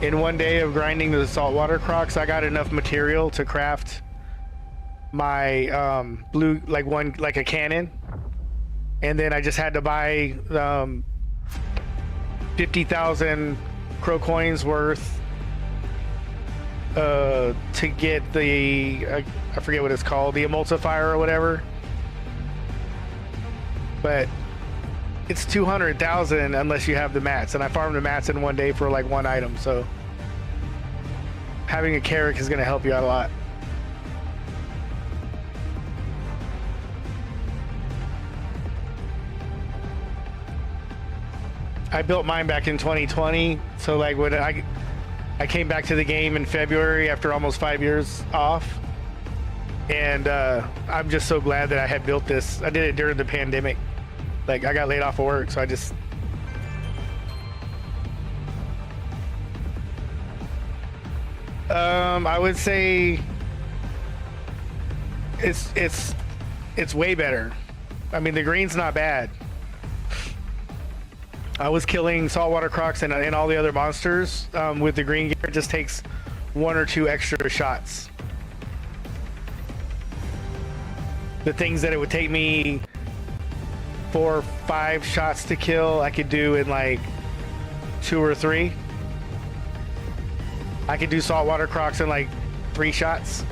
in one day of grinding the saltwater crocs, I got enough material to craft my blue, like a cannon, and then I just had to buy 50,000 crow coins worth to get the I forget what it's called, the emulsifier or whatever, but it's 200,000 unless you have the mats, and I farmed the mats in one day for like one item, so having a carrack is going to help you out a lot. I built mine back in 2020, so like when I came back to the game in February after almost 5 years off. And I'm just so glad that I had built this. I did it during the pandemic. Like, I got laid off of work, so I just... I would say it's way better. I mean, the green's not bad. I was killing saltwater crocs and all the other monsters with the green gear. It just takes 1 or 2 extra shots. The things that it would take me 4 or 5 shots to kill, I could do in like 2 or 3. I could do saltwater crocs in like 3 shots.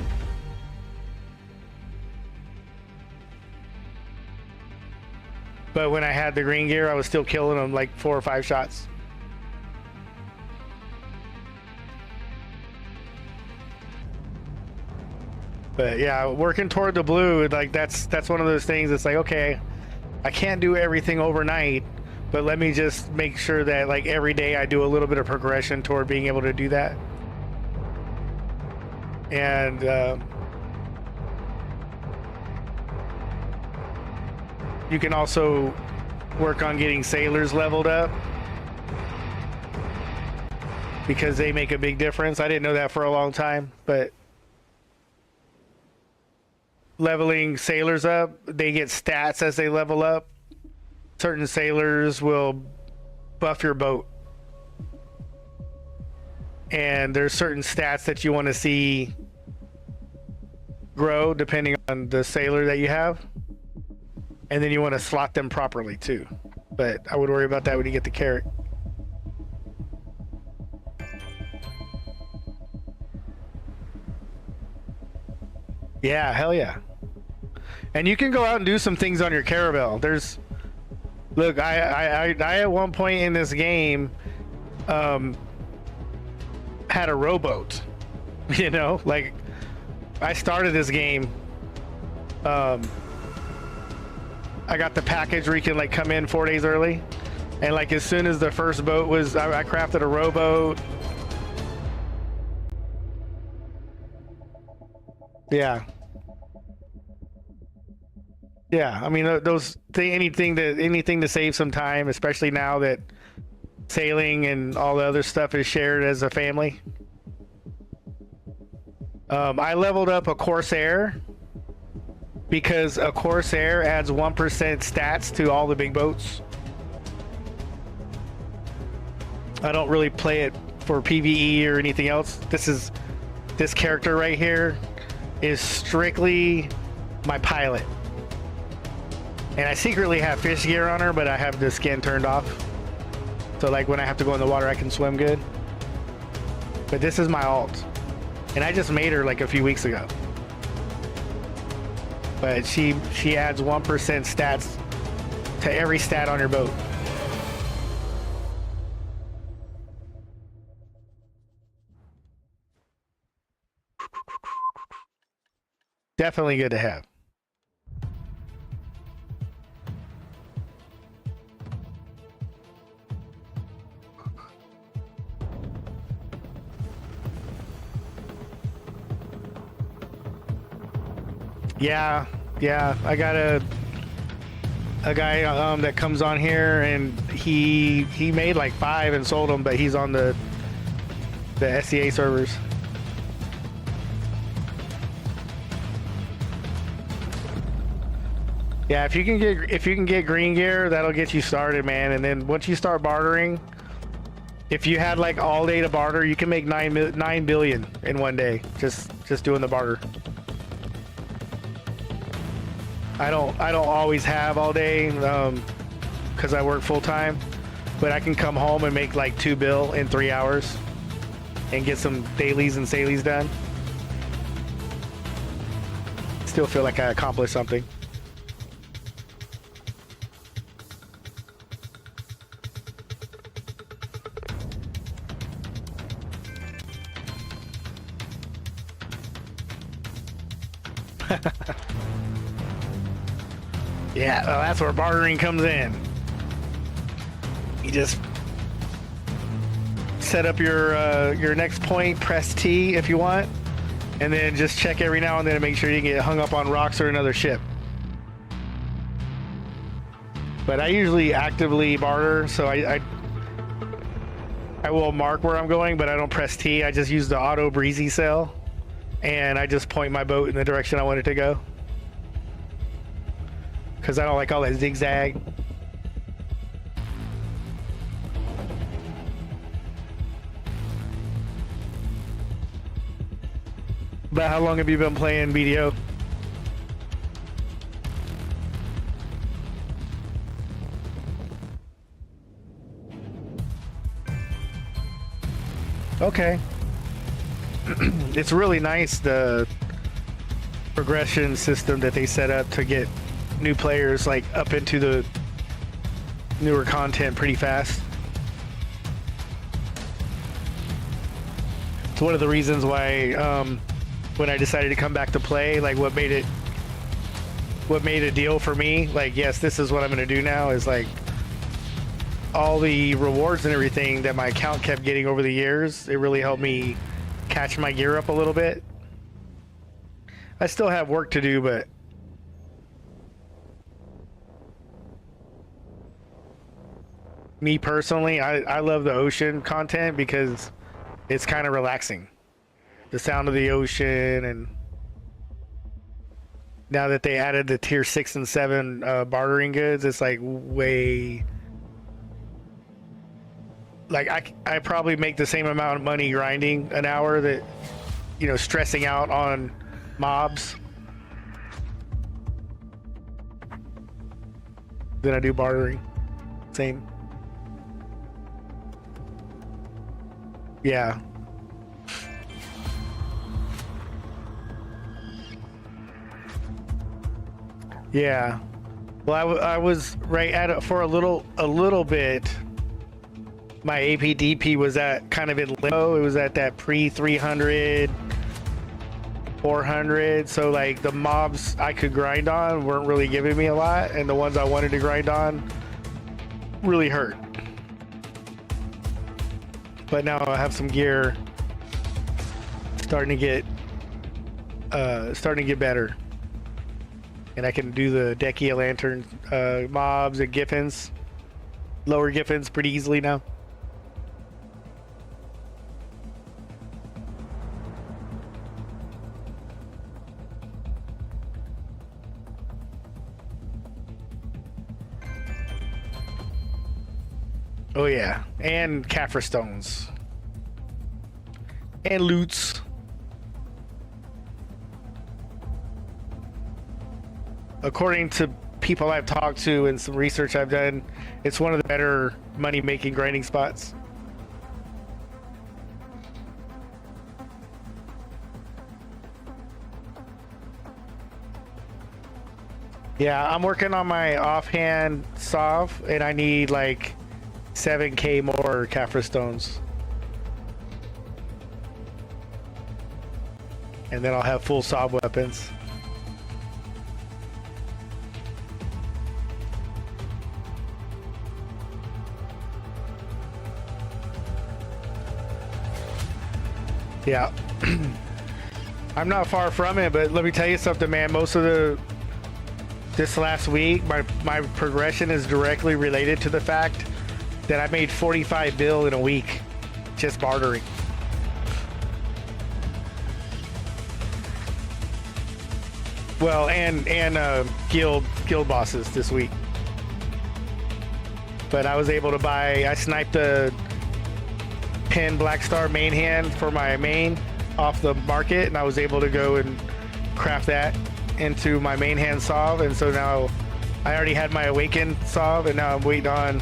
But when I had the green gear, I was still killing them like 4 or 5 shots. But yeah, working toward the blue, like that's one of those things. It's like, okay, I can't do everything overnight, but let me just make sure that like every day I do a little bit of progression toward being able to do that. And you can also work on getting sailors leveled up because they make a big difference. I didn't know that for a long time, but leveling sailors up, they get stats as they level up. Certain sailors will buff your boat. And there's certain stats that you want to see grow depending on the sailor that you have. And then you want to slot them properly too. But I would worry about that when you get the carrot. Yeah, hell yeah. And you can go out and do some things on your caravel. There's, look, I at one point in this game had a rowboat. You know, like I started this game. I got the package where you can like come in 4 days early, and like as soon as the first boat was, I crafted a rowboat. Yeah. Yeah, I mean anything to save some time, especially now that sailing and all the other stuff is shared as a family. I leveled up a Corsair because a Corsair adds 1% stats to all the big boats. I don't really play it for PvE or anything else. This character right here is strictly my pilot. And I secretly have fish gear on her, but I have the skin turned off. So like when I have to go in the water, I can swim good. But this is my alt. And I just made her like a few weeks ago. But she adds 1% stats to every stat on your boat. Definitely good to have. Yeah, I got a guy that comes on here, and he made like 5 and sold them, but he's on the SCA servers. Yeah, if you can get green gear, that'll get you started, man. And then once you start bartering, if you had like all day to barter, you can make 9 billion in one day just doing the barter. I don't always have all day because I work full time, but I can come home and make like 2 bill in 3 hours and get some dailies and sailies done. Still feel like I accomplished something. Yeah, well, that's where bartering comes in. You just set up your next point, press T if you want, and then just check every now and then to make sure you can get hung up on rocks or another ship. But I usually actively barter, so I will mark where I'm going, but I don't press T. I just use the auto breezy sail, and I just point my boat in the direction I want it to go. Because I don't like all that zigzag. But how long have you been playing BDO? Okay. It's really nice, the progression system that they set up to get new players like up into the newer content pretty fast. It's one of the reasons why when I decided to come back to play, like what made a deal for me, like, yes, this is what I'm going to do now, is like all the rewards and everything that my account kept getting over the years. It really helped me catch my gear up a little bit. I still have work to do, but me personally, I love the ocean content because it's kind of relaxing. The sound of the ocean, and now that they added the tier 6 and 7 bartering goods, it's like way, like I probably make the same amount of money grinding an hour that, you know, stressing out on mobs than I do bartering. Same. Yeah. Yeah. Well, I was right at it for a little bit. My APDP was at kind of in limbo. It was at that pre 300, 400. So like the mobs I could grind on weren't really giving me a lot, and the ones I wanted to grind on really hurt. But now I have some gear starting to get better. And I can do the Decky Lantern mobs and Giffins, lower Giffins pretty easily now. Oh yeah, and Kaffir stones. And loots. According to people I've talked to and some research I've done, it's one of the better money-making grinding spots. Yeah, I'm working on my offhand Sov, and I need like 7k more Kaffir stones. And then I'll have full Sov weapons. Yeah. I'm not far from it, but let me tell you something, man. Most of this last week, my progression is directly related to the fact that I made 45 bill in a week just bartering. Well, and guild bosses this week. But I was able to buy, I sniped a pin Black Star main hand for my main off the market, and I was able to go and craft that into my main hand Sov, and so now I already had my awakened Sov, and now I'm waiting on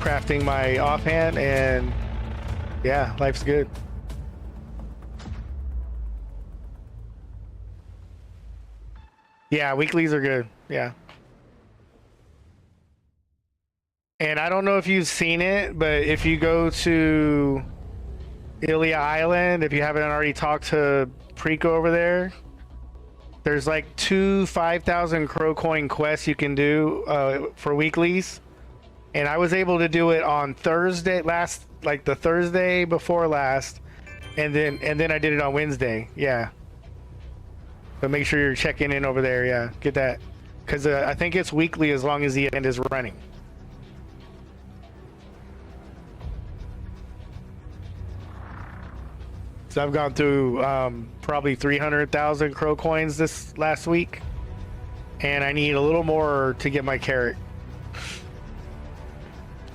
crafting my offhand, and yeah, life's good. Yeah, weeklies are good. Yeah. And I don't know if you've seen it, but if you go to Ilia Island, if you haven't already talked to Preco over there, there's like 2 5,000 Crow Coin quests you can do for weeklies. and I was able to do it on Thursday like the Thursday before last, and then I did it on Wednesday. Yeah. But make sure you're checking in over there. Yeah, get that, because I think it's weekly as long as the event is running. So I've gone through probably 300,000 crow coins this last week, and I need a little more to get my carrot.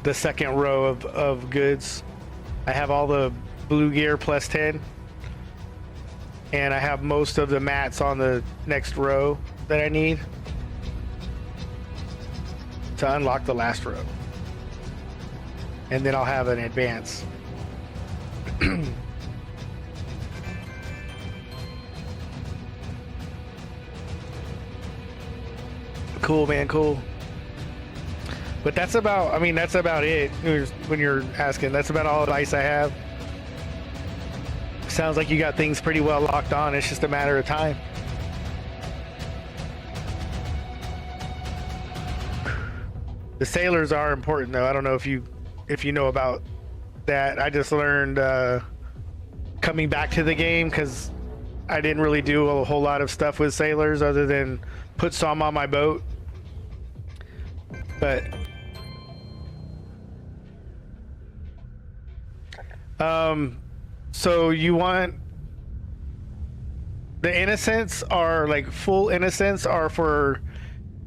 The second row of goods. I have all the blue gear plus 10, and I have most of the mats on the next row that I need to unlock the last row, and then I'll have an advance. Cool, man, cool. But that's about, I mean, that's about it. When you're asking, that's about all the ice I have. Sounds like you got things pretty well locked on. It's just a matter of time. The sailors are important, though. I don't know if you know about that. I just learned coming back to the game, because I didn't really do a whole lot of stuff with sailors other than put some on my boat. But so you want the innocents are like full innocents are for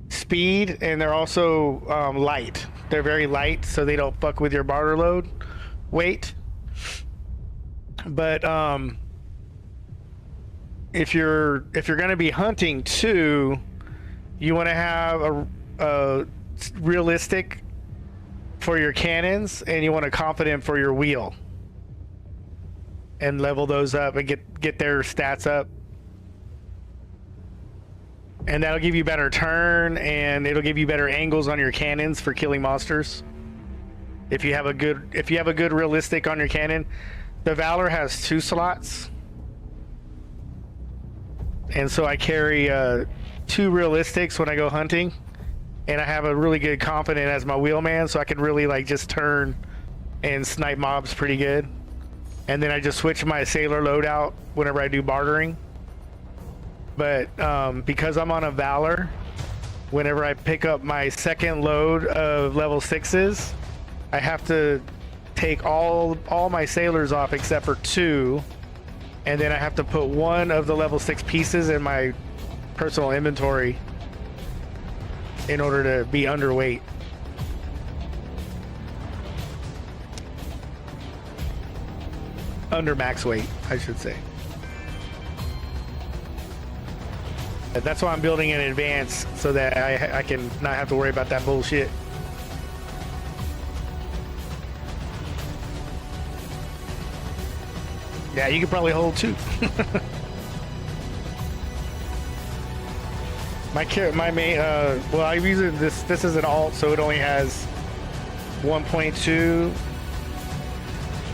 speed, and they're also light. They're very light, so they don't fuck with your barter load weight. But if you're gonna be hunting too, you want to have a realistic for your cannons, and you want a confident for your wheel, and level those up and get their stats up, and that'll give you better turn, and it'll give you better angles on your cannons for killing monsters. If you have a good realistic on your cannon. The Valor has 2 slots, and so I carry 2 realistics when I go hunting, and I have a really good confident as my wheelman, so I can really like just turn and snipe mobs pretty good. And then I just switch my sailor loadout whenever I do bartering. But because I'm on a Valor, whenever I pick up my second load of level 6s, I have to take all my sailors off except for 2, and then I have to put 1 of the level 6 pieces in my personal inventory in order to be underweight. Under max weight, I should say. That's why I'm building in advance, so that I can not have to worry about that bullshit. Yeah, you could probably hold 2. My main, well, I'm using this is an alt, so it only has 1.2,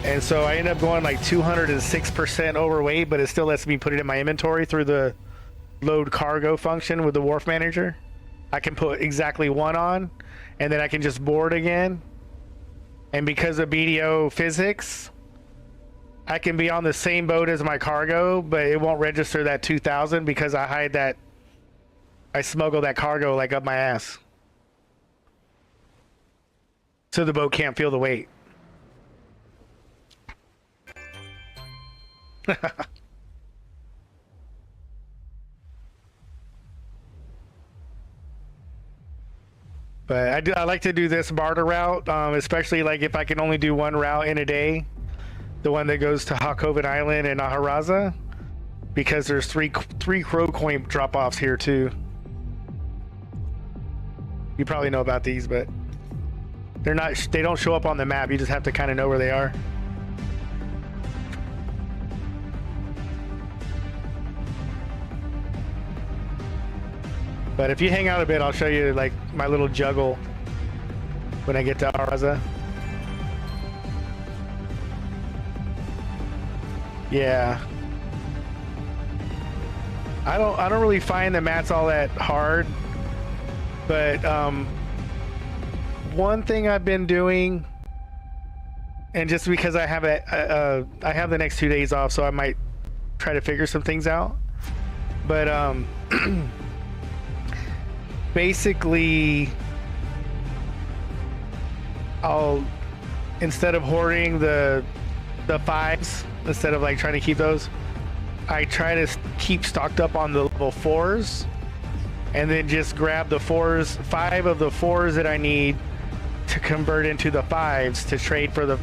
and so I end up going like 206% overweight, but it still lets me put it in my inventory through the load cargo function with the wharf manager. I can put exactly 1 on, and then I can just board again. And because of BDO physics, I can be on the same boat as my cargo, but it won't register that 2,000 because I hide that. I smuggle that cargo like up my ass, so the boat can't feel the weight. But I like to do this barter route, especially like if I can only do 1 route in a day, the one that goes to Hakoven Island and Aharaza, because there's three crow coin drop-offs here too. You probably know about these, but they don't show up on the map. You just have to kind of know where they are. But if you hang out a bit, I'll show you like my little juggle when I get to Aharaza. Yeah. I don't really find the mats all that hard, but one thing I've been doing, and just because I have I have the next 2 days off, so I might try to figure some things out. But basically, I'll, instead of hoarding the 5s, instead of like trying to keep those, I try to keep stocked up on the level 4s, and then just grab the 5 of the 4s that I need to convert into the 5s to trade for the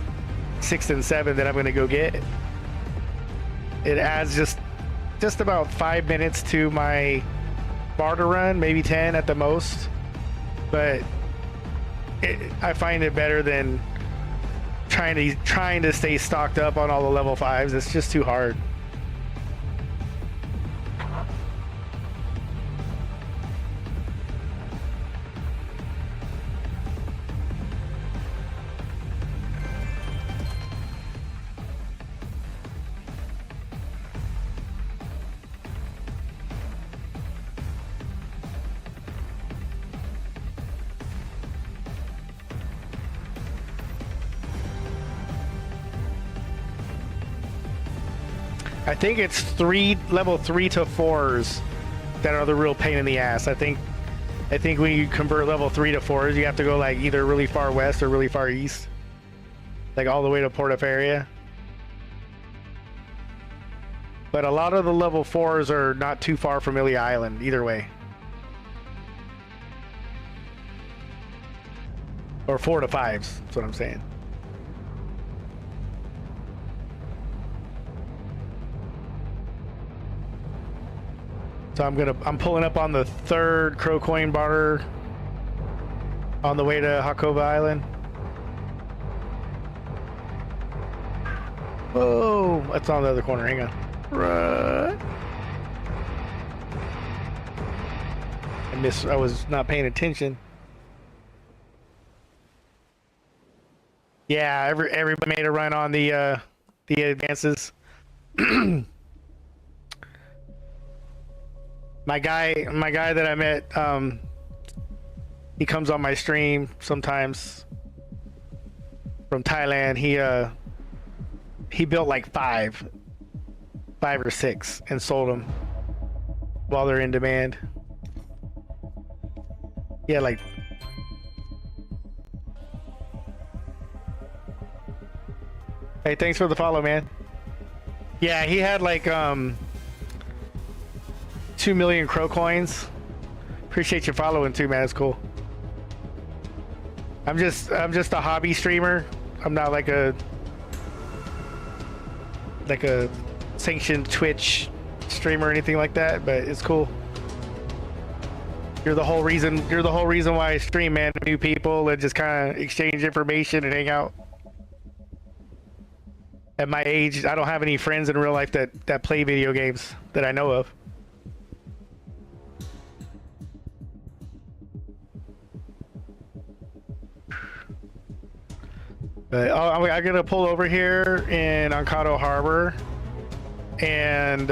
6 and 7 that I'm going to go get. It adds just about 5 minutes to my barter run, maybe 10 at the most, but I find it better than trying to stay stocked up on all the level 5s. It's just too hard. I think it's level 3 to 4s that are the real pain in the ass. I think when you convert level 3 to 4s, you have to go like either really far west or really far east, like all the way to Portaferia. But a lot of the level 4s are not too far from Ilya Island either way. Or 4 to 5s, that's what I'm saying. So I'm pulling up on the 3rd Crow Coin barter on the way to Hakova Island. Oh, that's on the other corner. Hang on. Right. I was not paying attention. Yeah, everybody made a run on the advances. My guy that I met, he comes on my stream sometimes from Thailand. He built like 5 or 6 and sold them while they're in demand. Yeah, like hey, thanks for the follow, man. Yeah, he had like 2 million crow coins. Appreciate you following too, man. It's cool. I'm just a hobby streamer. I'm not like a sanctioned Twitch streamer or anything like that, but it's cool. You're the whole reason why I stream, man. New people and just kind of exchange information and hang out. At my age, I don't have any friends in real life that play video games that I know of. But I'm gonna pull over here in Ankado Harbor and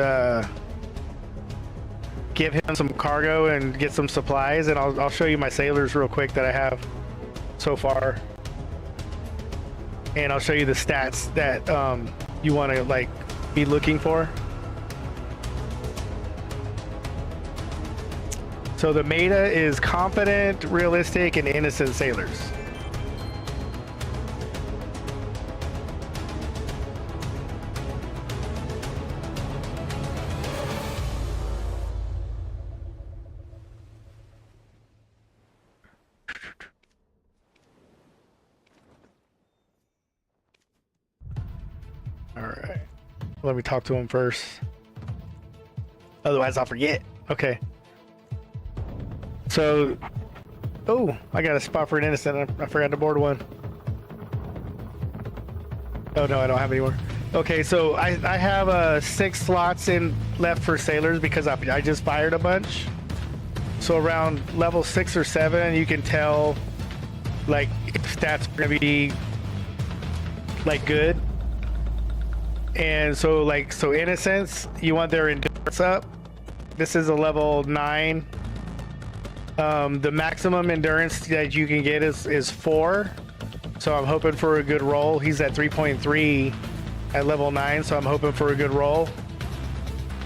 give him some cargo and get some supplies, and I'll show you my sailors real quick that I have so far, and I'll show you the stats that you want to like be looking for. So the meta is confident, realistic, and innocent sailors. Alright. Let me talk to him first. Otherwise I'll forget. Okay. So, oh, I got a spot for an innocent. I forgot to board one. Oh no, I don't have any more. Okay, so I have 6 slots left for sailors because I just fired a bunch. So around level 6 or 7, you can tell like if stats are gonna be like good. And so innocence, you want their endurance up. This is a level 9. The maximum endurance that you can get is 4. So I'm hoping for a good roll. He's at 3.3 at level 9, so I'm hoping for a good roll.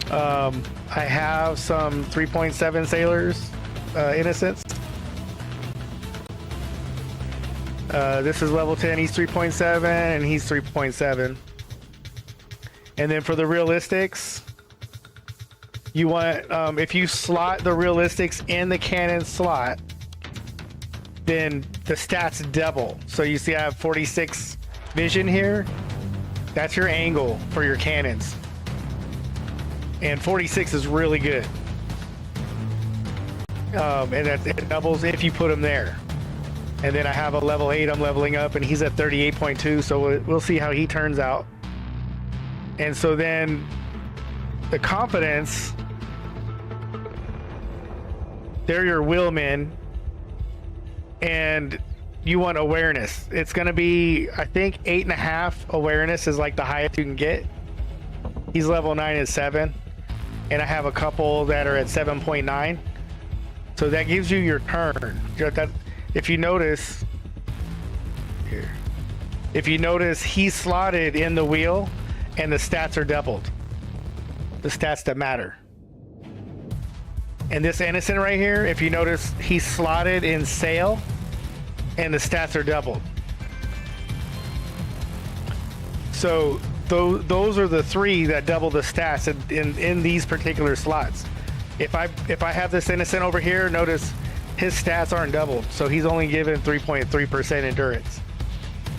I have some 3.7 sailors, innocents. This is level 10, he's 3.7, and he's 3.7. And then for the realistics, you want, if you slot the realistics in the cannon slot, then the stats double. So you see I have 46 vision here. That's your angle for your cannons. And 46 is really good. And it doubles if you put them there. And then I have a level 8 I'm leveling up, and he's at 38.2, so we'll see how he turns out. And so then the confidence, they're your wheelmen, and you want awareness. It's going to be, I think, 8.5 awareness is like the highest you can get. He's level 9 at 7, and I have a couple that are at 7.9. So that gives you your turn. If you notice here, if you notice, he's slotted in the wheel, and the stats are doubled. The stats that matter. And this innocent right here, if you notice, he's slotted in sail, and the stats are doubled. So those are the 3 that double the stats in these particular slots. If I have this innocent over here, notice his stats aren't doubled, so he's only given 3.3% endurance.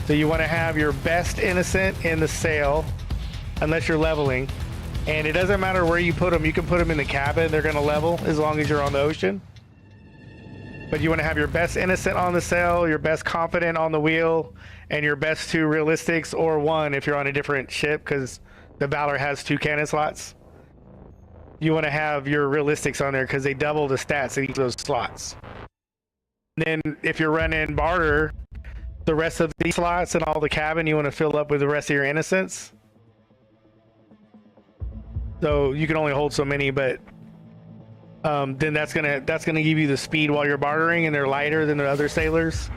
So you want to have your best innocent in the sail, unless you're leveling. And it doesn't matter where you put them. You can put them in the cabin. They're going to level as long as you're on the ocean. But you want to have your best innocent on the sail, your best confident on the wheel, and your best 2 realistics, or 1 if you're on a different ship, because the Valor has 2 cannon slots. You want to have your realistics on there because they double the stats in each of those slots. And then if you're running barter, the rest of these slots and all the cabin, you want to fill up with the rest of your innocents. So you can only hold so many, but then that's gonna give you the speed while you're bartering, and they're lighter than the other sailors.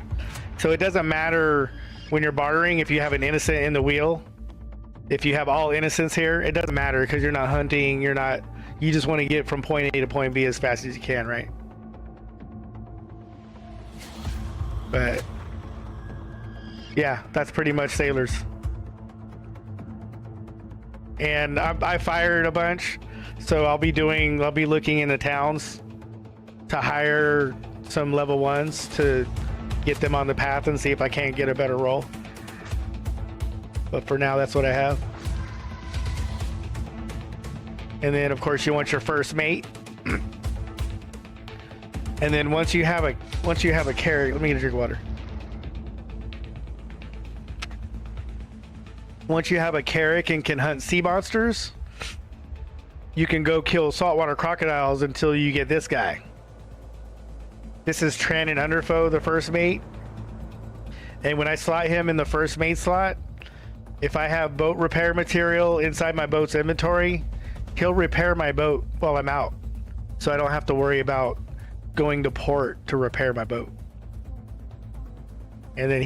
So it doesn't matter when you're bartering if you have an innocent in the wheel. If you have all innocents here, it doesn't matter because you're not hunting. You just want to get from point A to point B as fast as you can, right? But yeah, that's pretty much sailors. And I fired a bunch, so I'll be looking in the towns to hire some level 1s to get them on the path and see if I can't get a better roll. But for now, that's what I have. And then of course you want your first mate. And then once you have a carry, let me get a drink of water. Once you have a carrick and can hunt sea monsters, you can go kill saltwater crocodiles until you get this guy. This is Tren and Underfoe, the first mate. And when I slot him in the first mate slot, if I have boat repair material inside my boat's inventory, he'll repair my boat while I'm out. So I don't have to worry about going to port to repair my boat. And then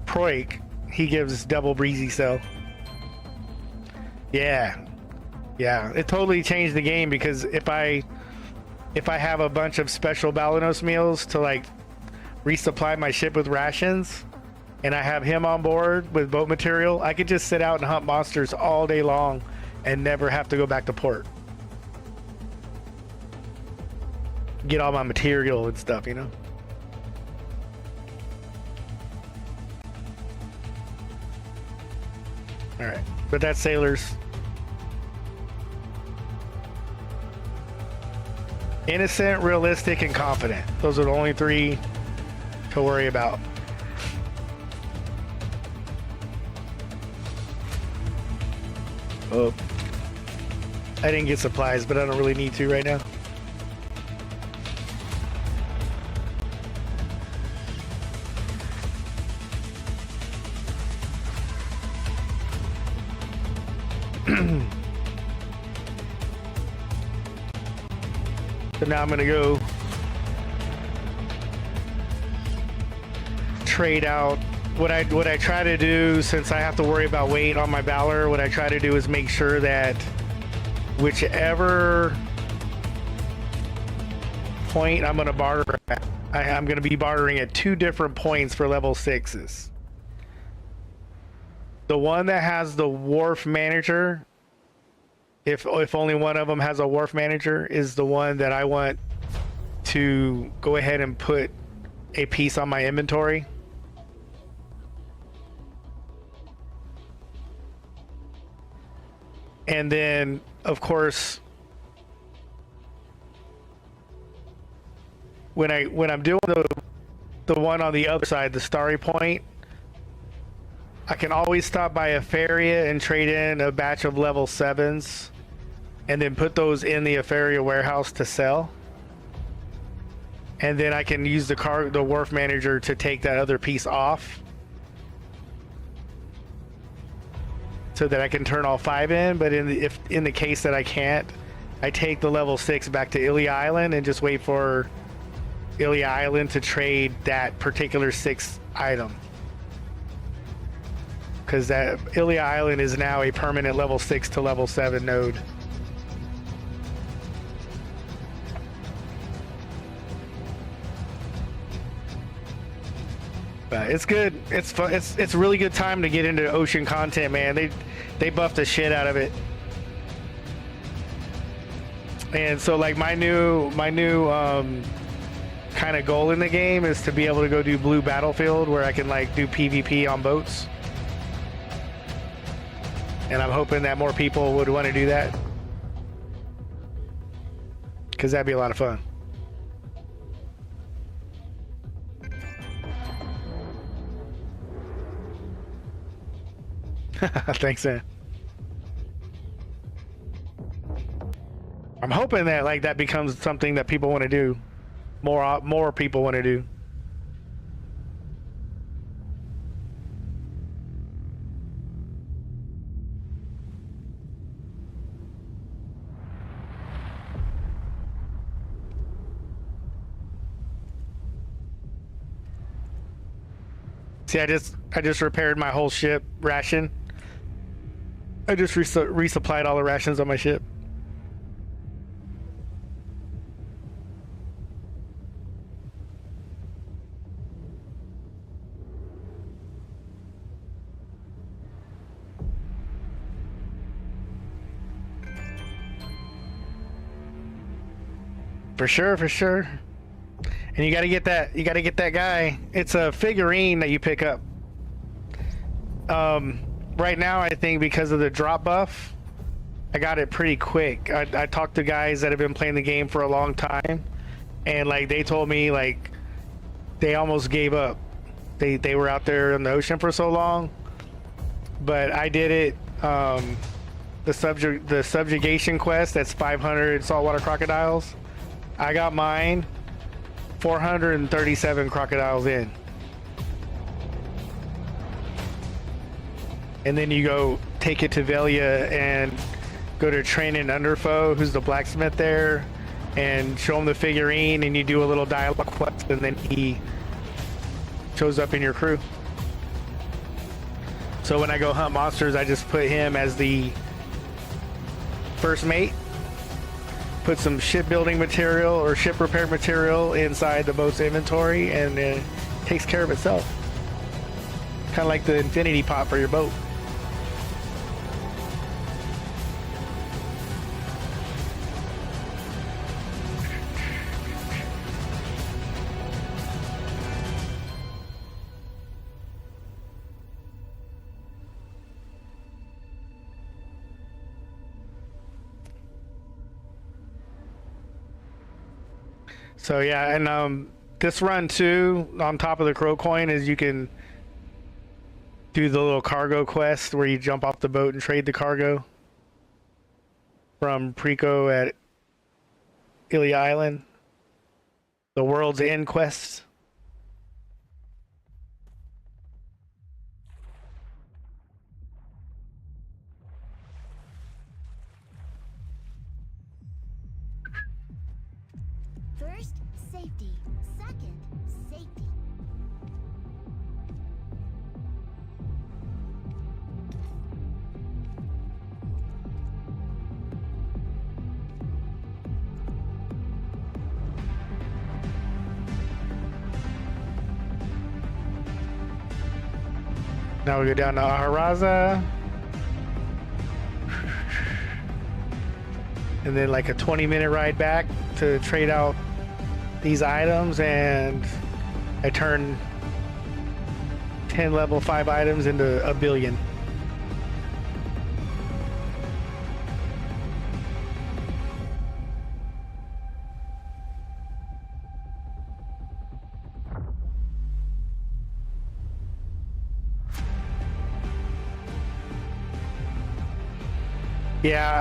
Proik, he gives double breezy sail. Yeah, it totally changed the game, because if I have a bunch of special Balanos meals to like resupply my ship with rations, and I have him on board with boat material, I could just sit out and hunt monsters all day long and never have to go back to port. Get all my material and stuff, you know? Alright, but that's sailors. Innocent, realistic, and confident. Those are the only 3 to worry about. Oh. I didn't get supplies, but I don't really need to right now. So now I'm gonna go trade out. What I try to do, since I have to worry about weight on my Valor, what I try to do is make sure that whichever point I'm going to barter at, I'm going to be bartering at 2 different points for level 6s. The one that has the wharf manager, if only one of them has a wharf manager, is the one that I want to go ahead and put a piece on my inventory. And then, of course, when I'm doing the one on the other side, the Starry Point, I can always stop by a Afaria and trade in a batch of level 7s, and then put those in the Afaria warehouse to sell. And then I can use the wharf manager to take that other piece off, so that I can turn all 5 in. But if in the case that I can't, I take the level 6 back to Ilya Island and just wait for Ilya Island to trade that particular 6 item. Because that Ilya Island is now a permanent level 6 to level 7 node. But it's good. It's fun. It's really good time to get into ocean content, man. They buffed the shit out of it. And so like my new kind of goal in the game is to be able to go do blue battlefield, where I can like do PvP on boats. And I'm hoping that more people would want to do that, because that'd be a lot of fun. Thanks, man. I'm hoping that like that becomes something that people want to do. More people want to do. See, I just repaired my whole ship ration. I just resupplied all the rations on my ship. For sure, for sure. And you gotta get that guy. It's a figurine that you pick up. Right now, I think because of the drop buff, I got it pretty quick. I talked to guys that have been playing the game for a long time, and like they told me like they almost gave up. They were out there in the ocean for so long, but I did it. The subjugation quest, that's 500 saltwater crocodiles. I got mine 437 crocodiles in. And then you go take it to Velia and go to Train Underfoe, who's the blacksmith there, and show him the figurine, and you do a little dialogue quest, and then he shows up in your crew. So when I go hunt monsters, I just put him as the first mate, put some shipbuilding material or ship repair material inside the boat's inventory, and it takes care of itself. Kind of like the infinity pot for your boat. So yeah, and this run too, on top of the Crow Coin, is you can do the little cargo quest where you jump off the boat and trade the cargo from Preco at Ilya Island. The World's End quest. First, safety. Second, safety. Now we go down to Aharaza. And then like a 20-minute ride back to trade out these items, and I turn 10 level 5 items into a billion. Yeah,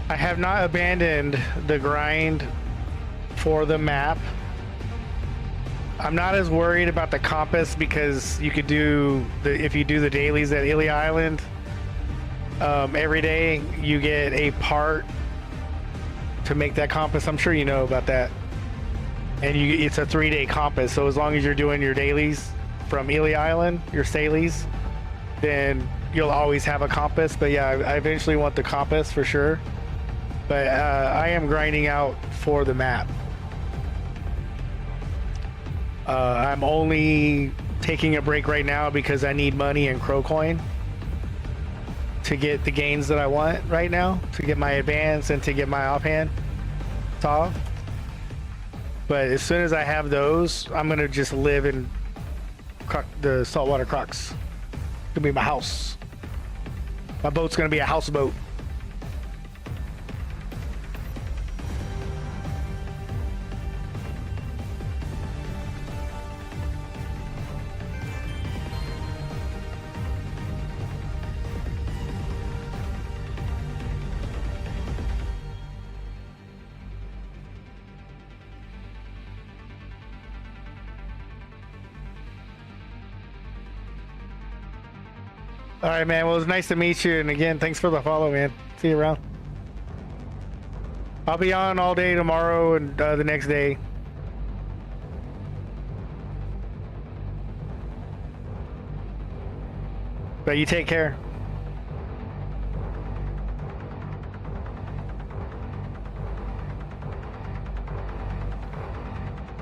I have not abandoned the grind for the map. I'm not as worried about the compass because you could do if you do the dailies at Ilya Island, every day you get a part to make that compass. I'm sure you know about that. And it's a 3-day compass, so as long as you're doing your dailies from Ilya Island, your Salies, then you'll always have a compass. But yeah, I eventually want the compass for sure. But I am grinding out for the map. I'm only taking a break right now because I need money and Crow Coin to get the gains that I want right now, to get my advance and to get my offhand solve. But as soon as I have those, I'm gonna just live in the saltwater crocs. It's gonna be my house. My boat's gonna be a houseboat. All right, man. Well, it was nice to meet you. And again, thanks for the follow, man. See you around. I'll be on all day tomorrow and the next day. But you take care.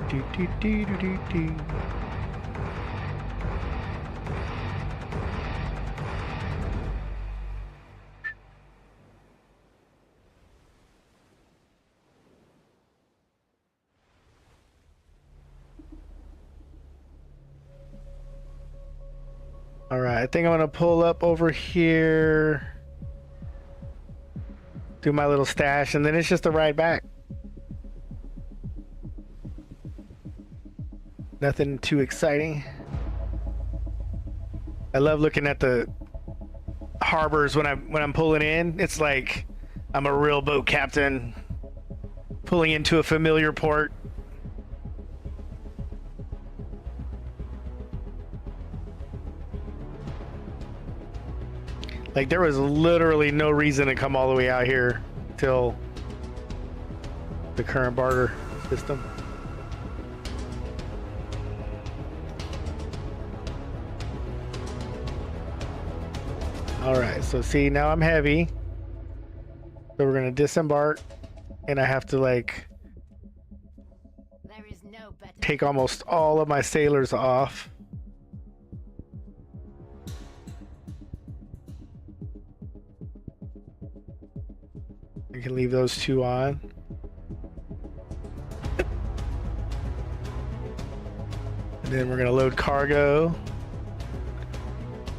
Do, do, do, do, do, do. All right, I think I'm gonna pull up over here, do my little stash, and then it's just a ride back. Nothing too exciting. I love looking at the harbors when I'm pulling in. It's like I'm a real boat captain pulling into a familiar port. Like, there was literally no reason to come all the way out here till the current barter system. All right, so see, now I'm heavy. So we're gonna disembark, and I have to like take almost all of my sailors off. I can leave those 2 on. And then we're gonna load cargo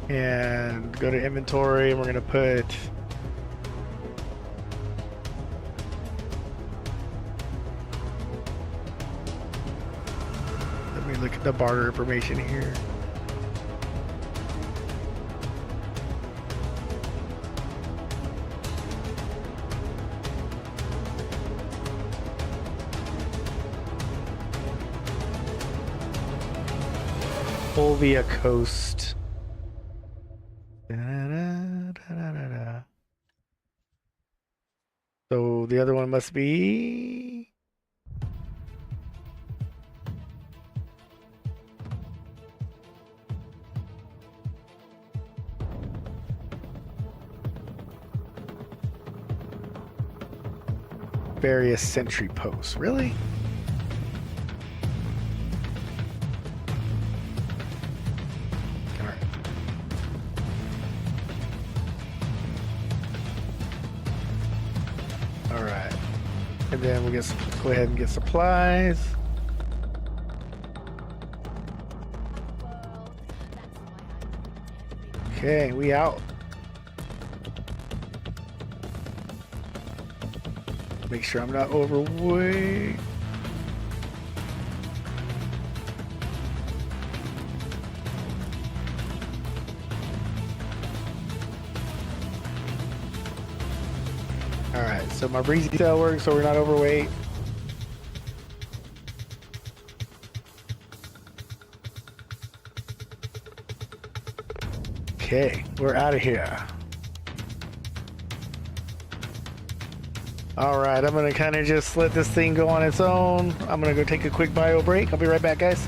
and go to inventory, and we're gonna put let me look at the barter information here. Via coast. Da-da-da-da-da-da. So the other one must be various sentry posts. Really? All right, and then we'll go ahead and get supplies. Okay, we out. Make sure I'm not overweight. Alright, so my breezy cell works so we're not overweight. Okay, we're out of here. Alright, I'm gonna kind of just let this thing go on its own. I'm gonna go take a quick bio break. I'll be right back, guys.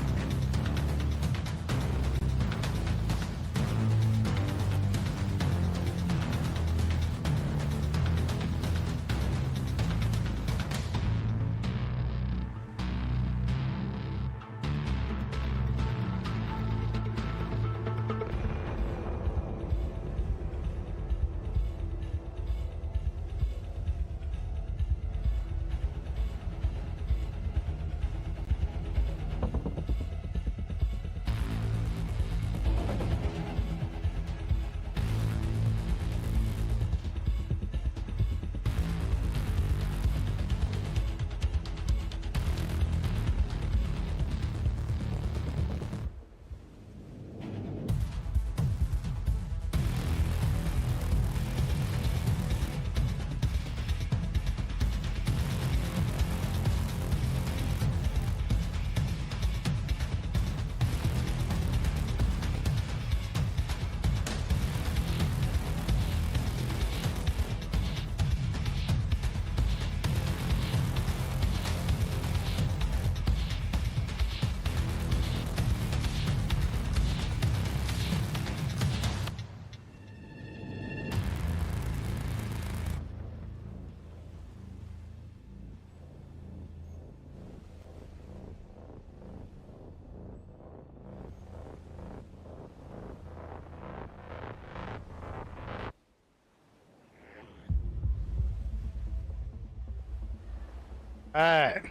Alright.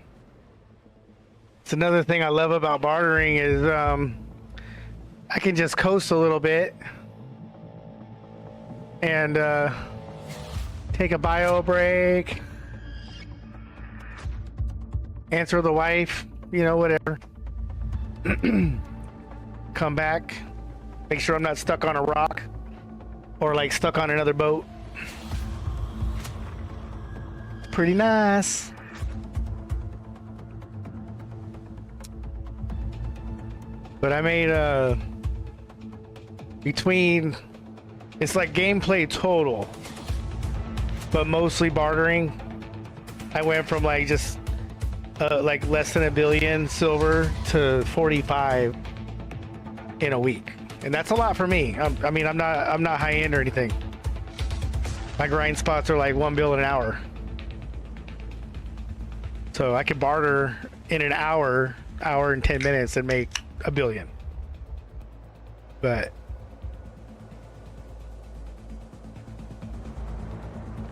It's another thing I love about bartering is I can just coast a little bit and take a bio break, answer the wife, you know, whatever. Come back, make sure I'm not stuck on a rock or like stuck on another boat. It's pretty nice. But I made between, it's like gameplay total, but mostly bartering. I went from like just like less than $1 billion silver to 45 in a week, and that's a lot for me. I mean, I'm not high end or anything. My grind spots are like 1 bill an hour, so I could barter in an hour and 10 minutes and make $1 billion. But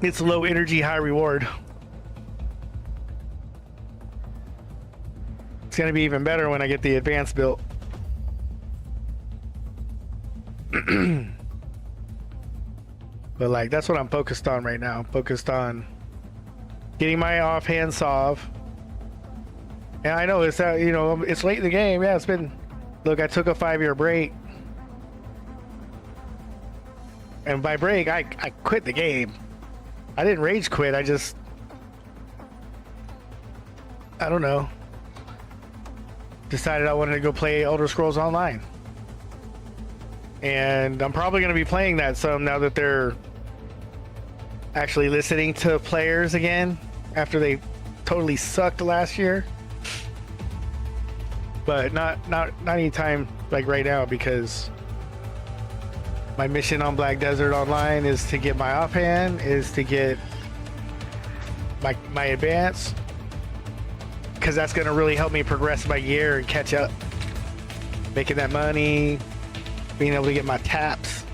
it's low energy, high reward. It's gonna be even better when I get the advanced built. But like, that's what I'm focused on right now. I'm focused on getting my offhand solve. And I know it's you know, it's late in the game. Yeah, it's been, look, I took a 5-year break. And by break, I quit the game. I didn't rage quit. I don't know. Decided I wanted to go play Elder Scrolls Online. And I'm probably going to be playing that some now that they're actually listening to players again after they totally sucked last year. But not anytime like right now, because my mission on Black Desert Online is to get my offhand, is to get my advance, because that's going to really help me progress my year and catch up, making that money, being able to get my taps.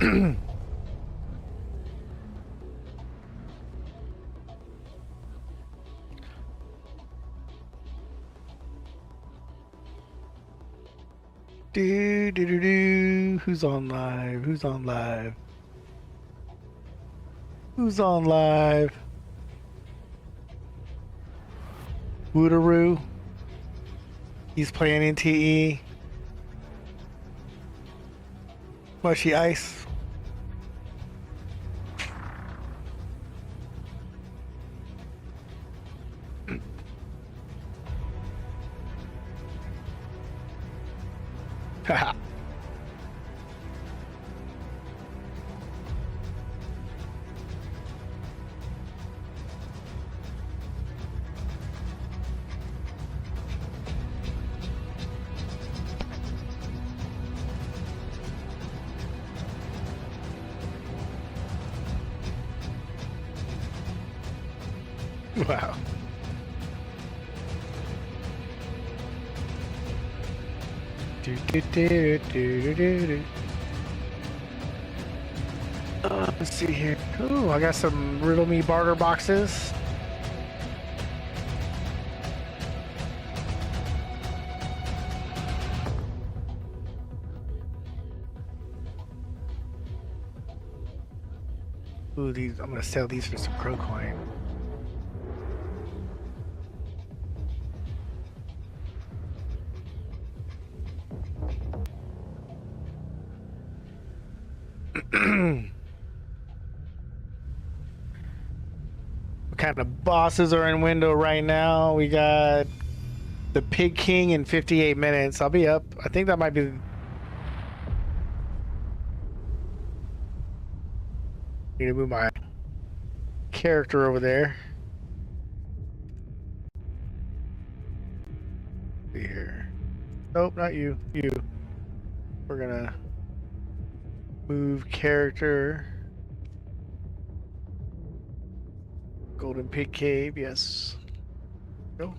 Do do do do. Who's on live? Who's on live? Who's on live? Woodaroo. He's playing in TE. Mushy Ice. Haha. Wow. Do, do, do, do, do, do, do. Let's see here. Ooh, I got some Riddle Me barter boxes. Ooh, these, I'm gonna sell these for some Crow coin. What kind of bosses are in window right now? We got the Pig King in 58 minutes. I'll be up. I think that might be. Need to move my character over there. See here. Nope, not you. You. We're gonna move character. Golden Pig Cave, yes. Go.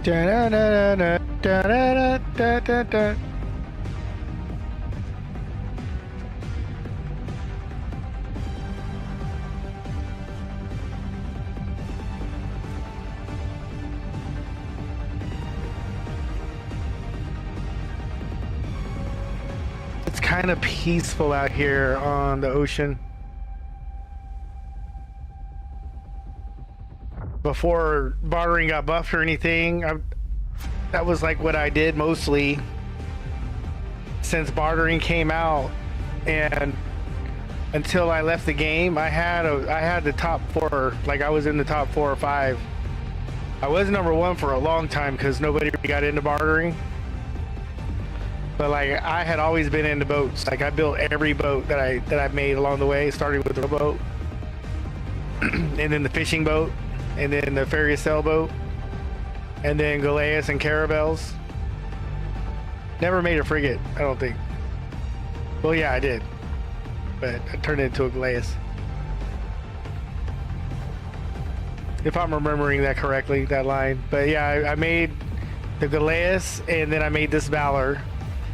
Da-da-da-da-da-da-da-da-da. kind of peaceful out here on the ocean. Before bartering got buffed or anything, that was like what I did mostly since bartering came out, and until I left the game, I had the top 4. Like I was in the top 4 or 5. I was number 1 for a long time because nobody got into bartering. But like I had always been into boats. Like I built every boat that I made along the way, starting with the rowboat, and then the fishing boat, and then the ferry sailboat, and then galeas and caravels. Never made a frigate, I don't think. Well, yeah, I did, but I turned it into a galeas. If I'm remembering that correctly, that line. But yeah, I made the galeas, and then I made this Valor,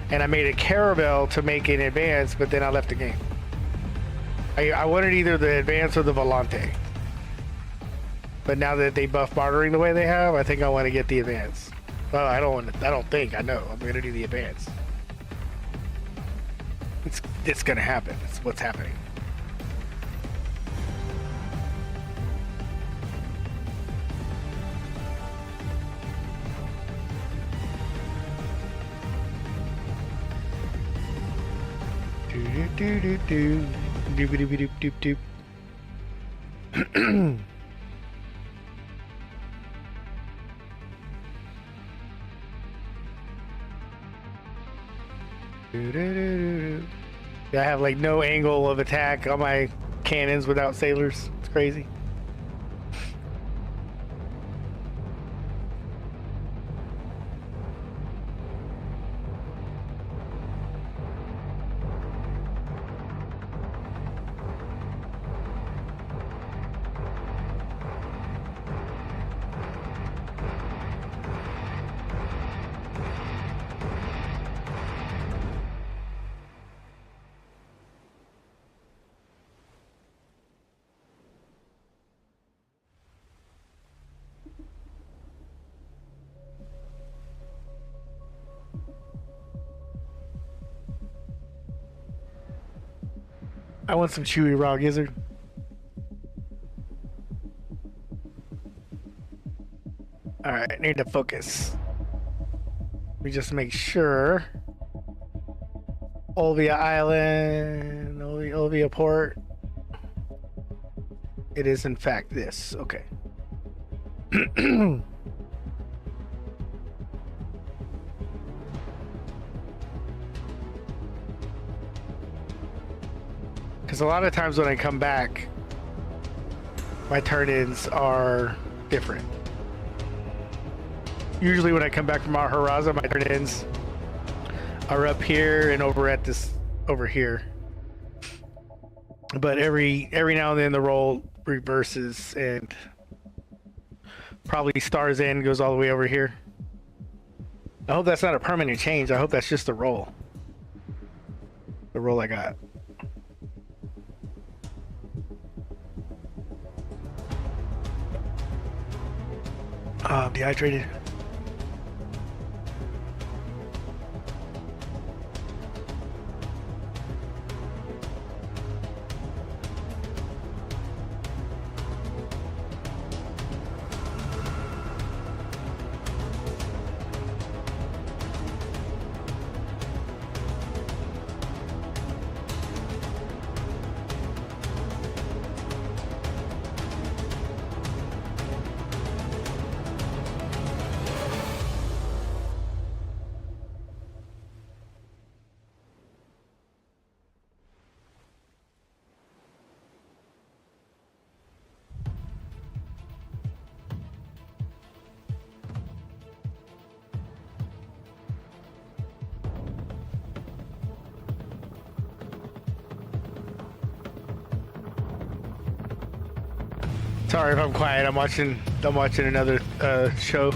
and I made a caravel to make an advance, but then I left the game. I wanted either the advance or the Volante. But now that they buff bartering the way they have, I think I want to get the advance. Well, I don't think, I know. I'm gonna do the advance. It's gonna happen. It's what's happening. Do do do do do do do do do. I have like no angle of attack on my cannons without sailors. It's crazy. I want some chewy raw gizzard. Alright, need to focus. We just make sure. Olvia Island, Olvia Port. It is in fact this. Okay. Because a lot of times when I come back, my turn-ins are different. Usually when I come back from Maharaza, my turn-ins are up here and over at this, over here. But every now and then the roll reverses and probably stars in, goes all the way over here. I hope that's not a permanent change. I hope that's just the roll. The roll I got. I'm dehydrated. Sorry if I'm quiet. I'm watching another show.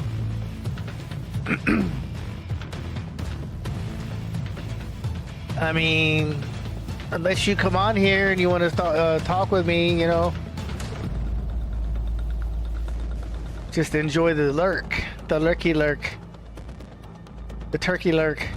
I mean, unless you come on here and you want to talk with me, you know, just enjoy the lurk, the lurky lurk, the turkey lurk.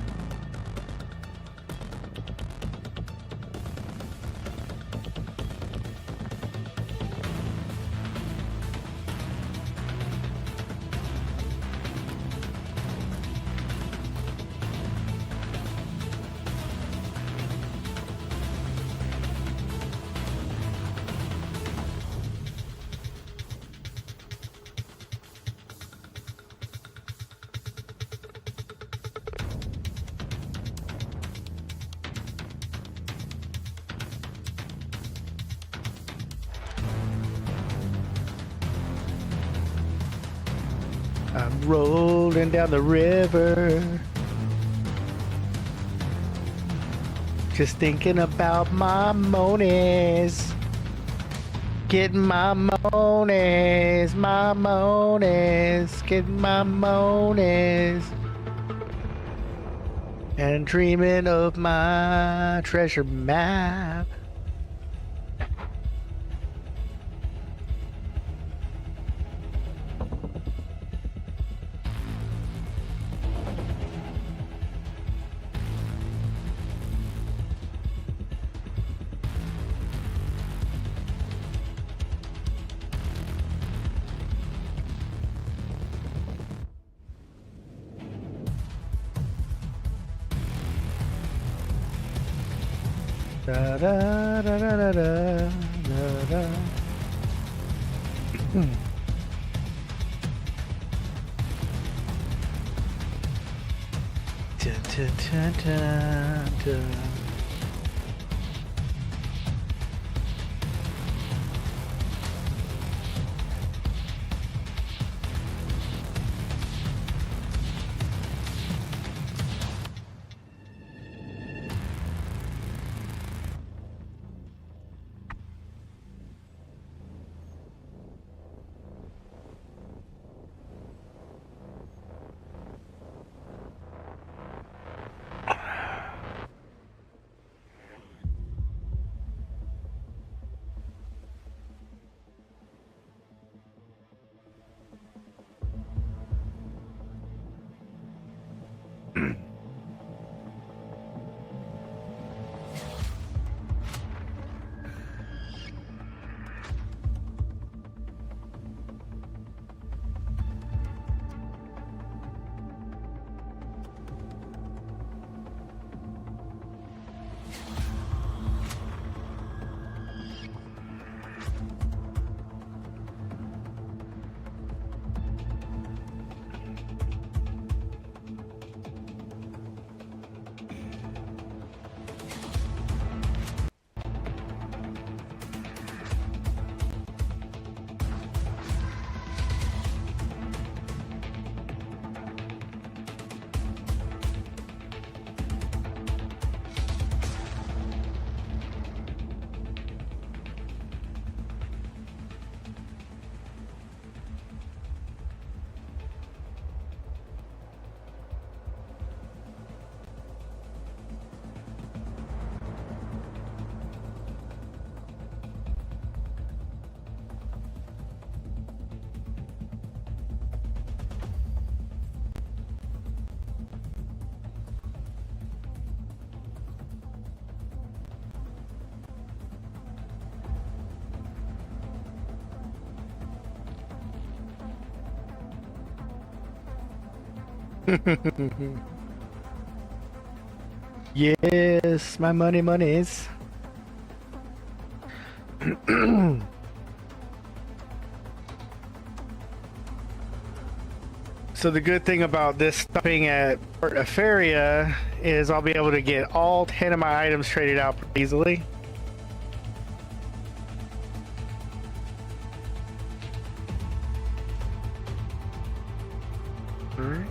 I'm rolling down the river, just thinking about my monies. Getting my monies, getting my monies. And dreaming of my treasure map. Da da da da da da da. Dun, dun, dun, dun, dun. Yes, my monies. So the good thing about this stopping at Port Afaria is I'll be able to get all 10 of my items traded out easily. Alright.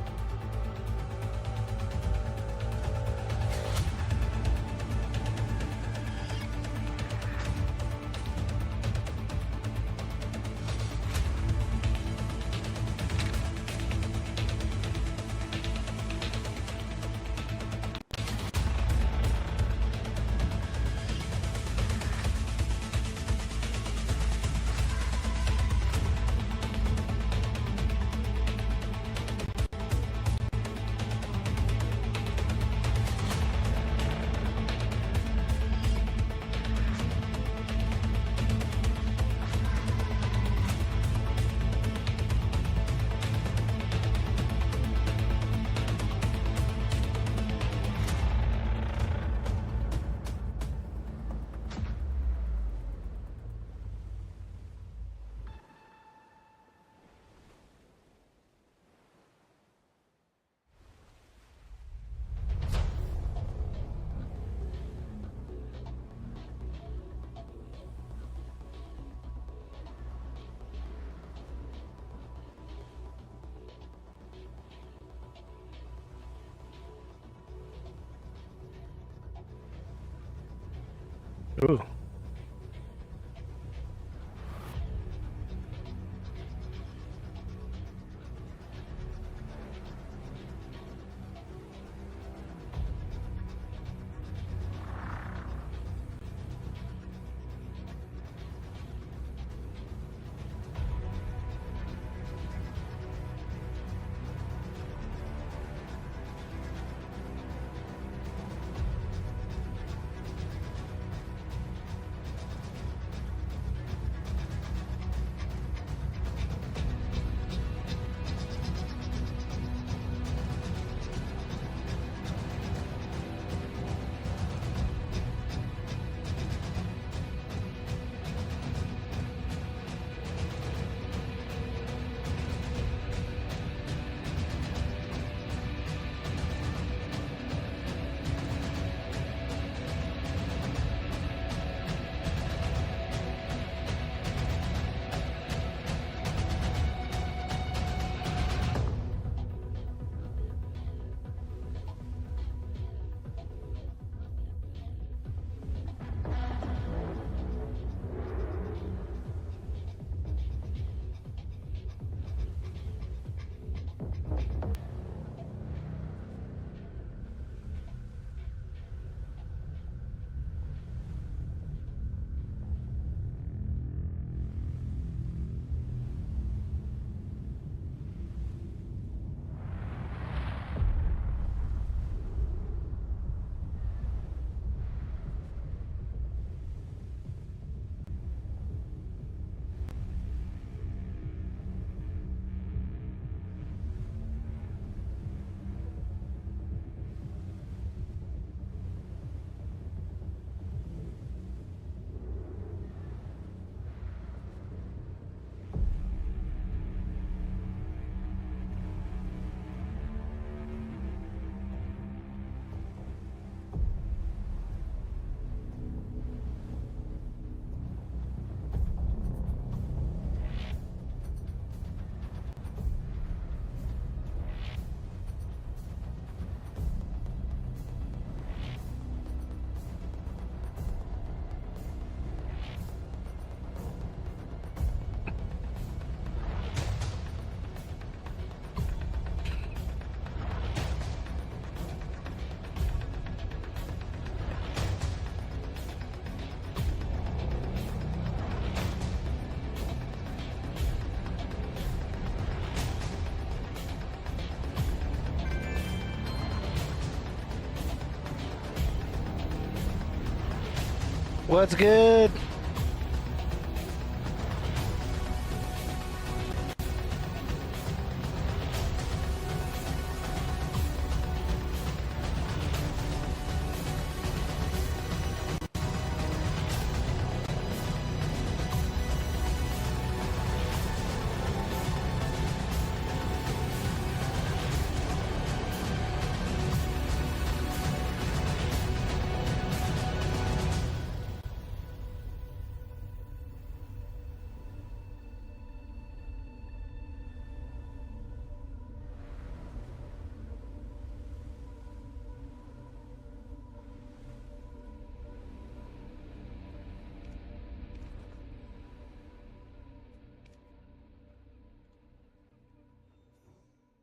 Ooh. What's good?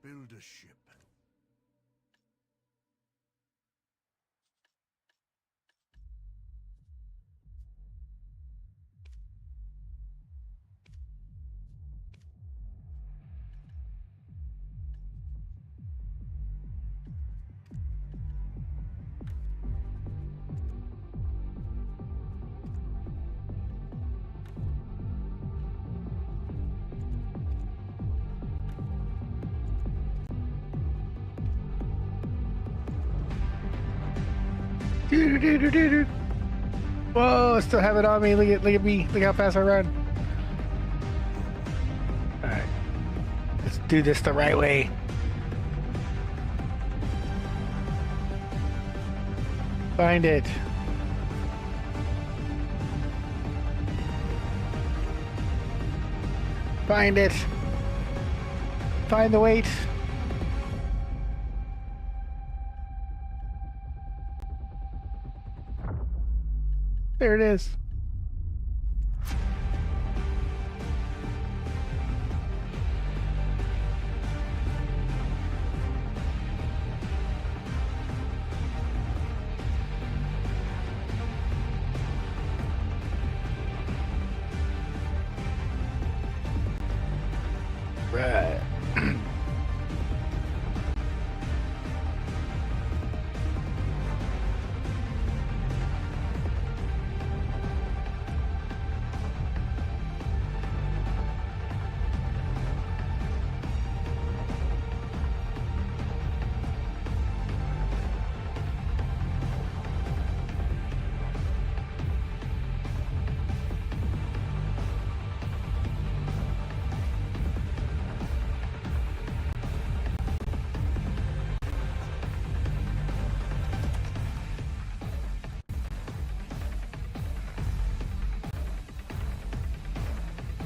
Build a ship. Whoa, I still have it on me. Look at me. Look how fast I run. Alright. Let's do this the right way. Find it. Find it. Find the weight. There it is. Right.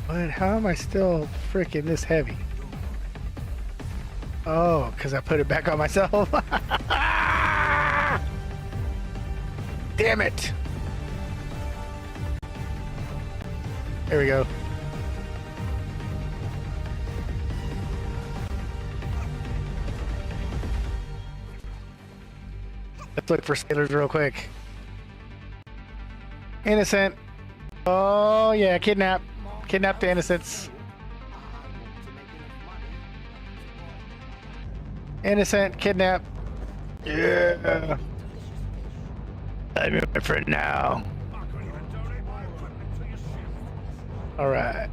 But how am I still freaking this heavy? Oh, because I put it back on myself. Damn it. There we go. Let's look for sailors real quick. Innocent. Oh, yeah, kidnap. Kidnap the innocents. Innocent, kidnap. Yeah. I'm your friend now. Alright.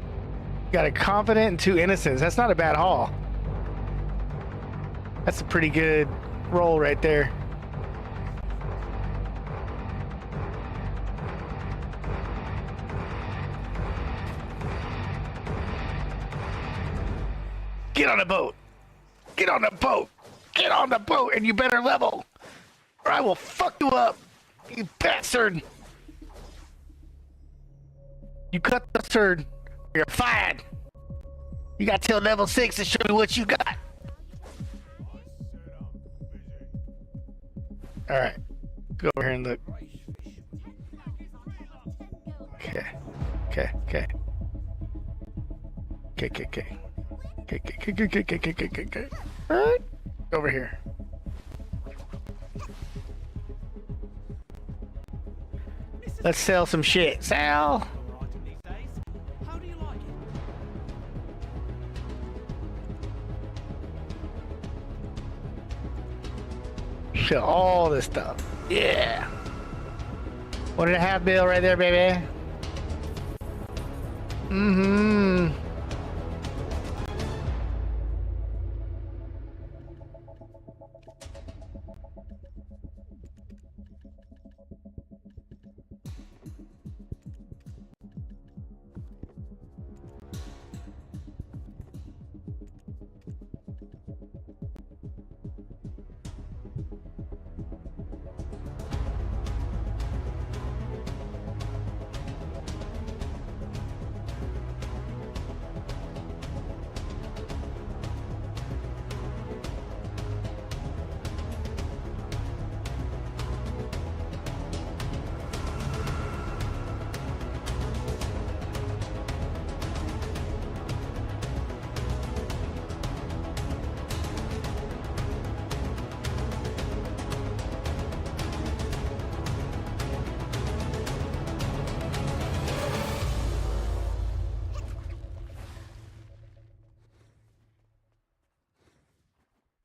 Got a confident and 2 innocents. That's not a bad haul. That's a pretty good roll right there. Get on the boat! Get on the boat! Get on the boat and you better level! Or I will fuck you up! You bastard! You cut the third. You're fired! You got till level 6 to show me what you got! Alright. Go over here and look. Okay. Okay, okay. Okay, okay, okay. Okay. Alright. Over here. Let's sell some shit. Sell! Sell all this stuff. Yeah. 1.5 bill right there, baby. Mm-hmm.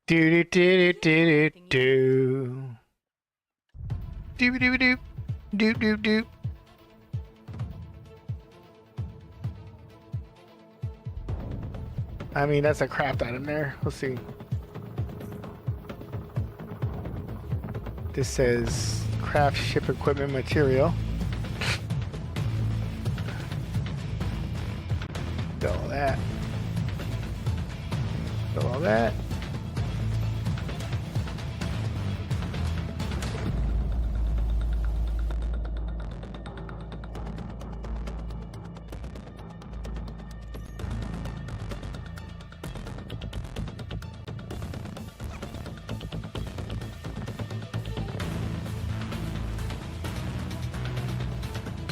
Do do do do do do do do do do do do. I mean, that's a craft item there. Let's see. This says craft ship equipment material. Got all that. Got all that.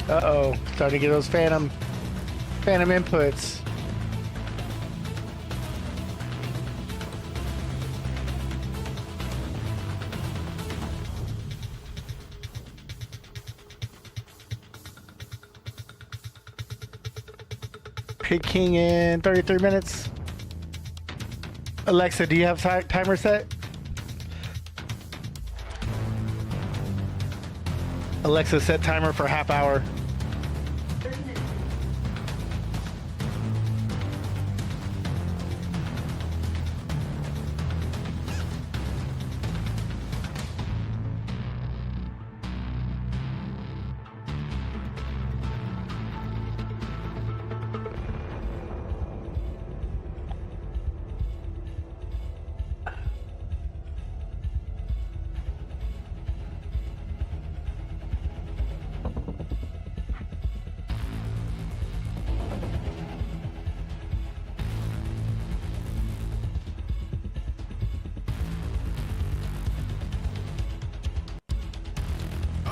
Uh-oh. Starting to get those phantom inputs. Pig King in 33 minutes. Alexa, do you have timer set? Alexa, set timer for half hour.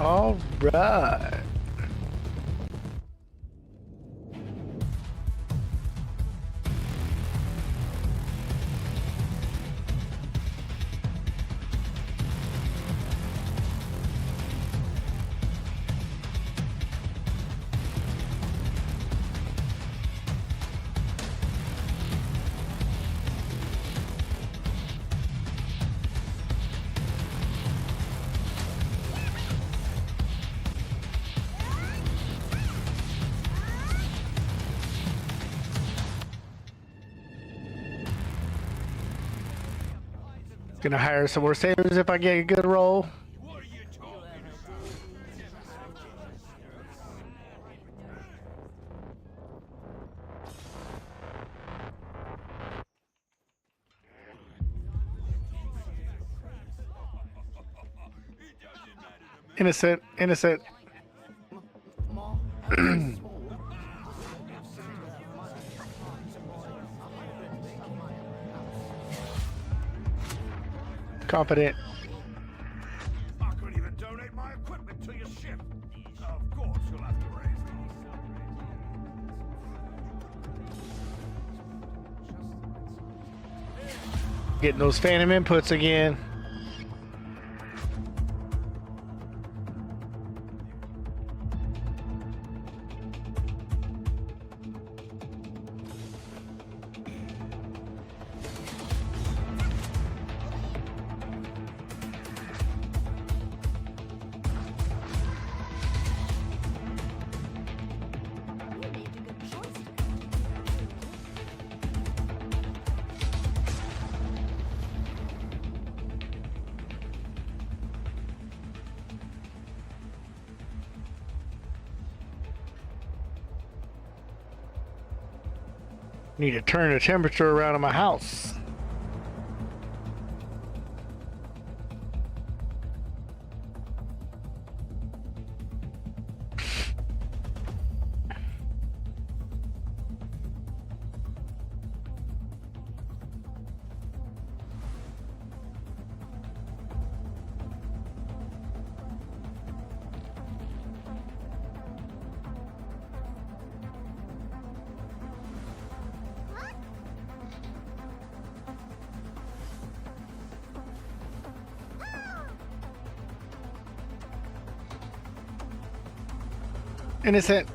All right. Gonna hire some more sailors if I get a good roll. Innocent, innocent. Confident. I could even donate my equipment to your ship. Of course, you'll have to raise Getting those phantom inputs again. Need to turn the temperature around in my house. Innocent.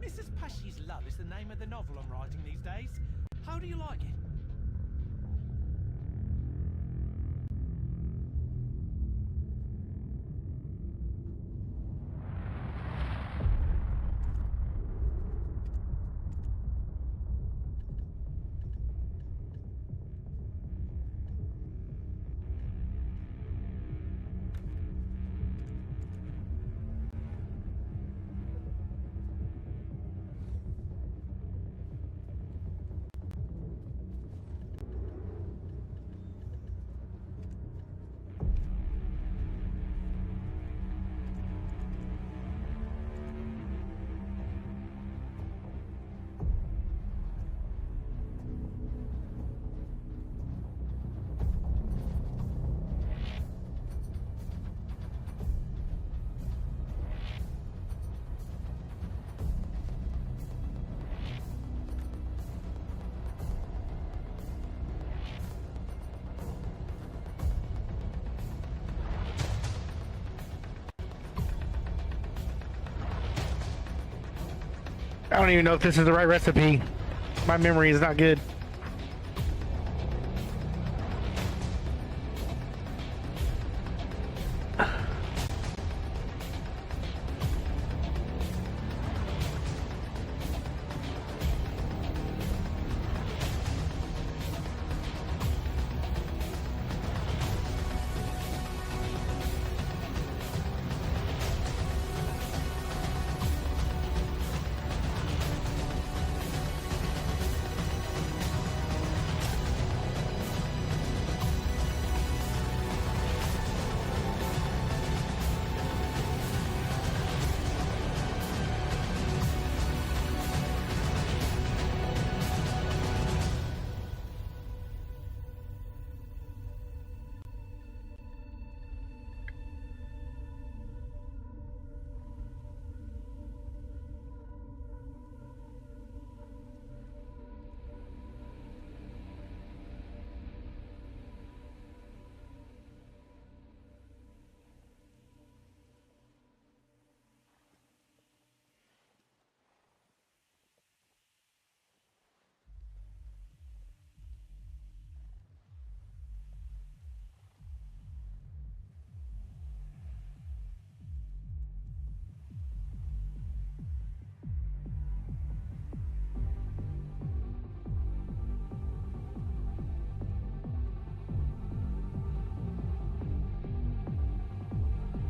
Mrs. Pashy's Love is the name of the novel I'm writing these days. How do you like it? I don't even know if this is the right recipe. My memory is not good.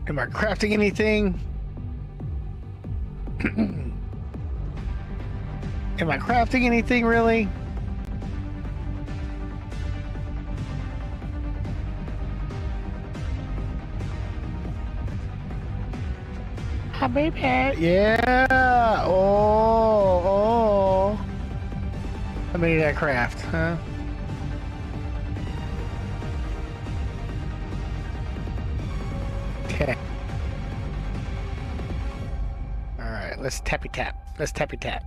Am I crafting anything? Am I crafting anything really? Hi, baby. Yeah. Oh. How many did I craft, huh? Okay. Alright, let's tappy tap. Let's tappy tap.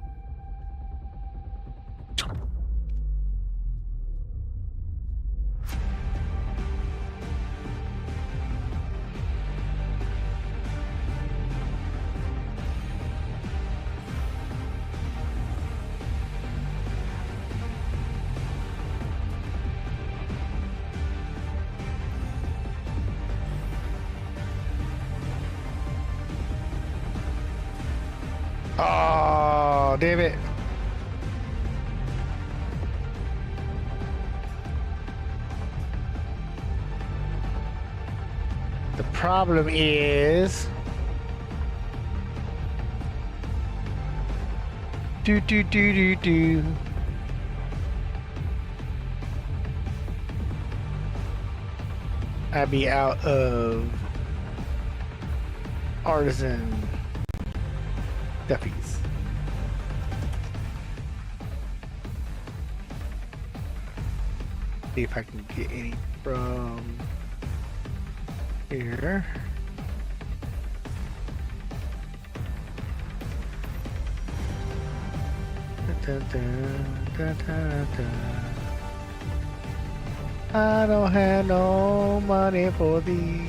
Oh, damn it. The problem is... Do. I'd be out of artisan stuffies. See if I can get any from here. I don't have no money for thee.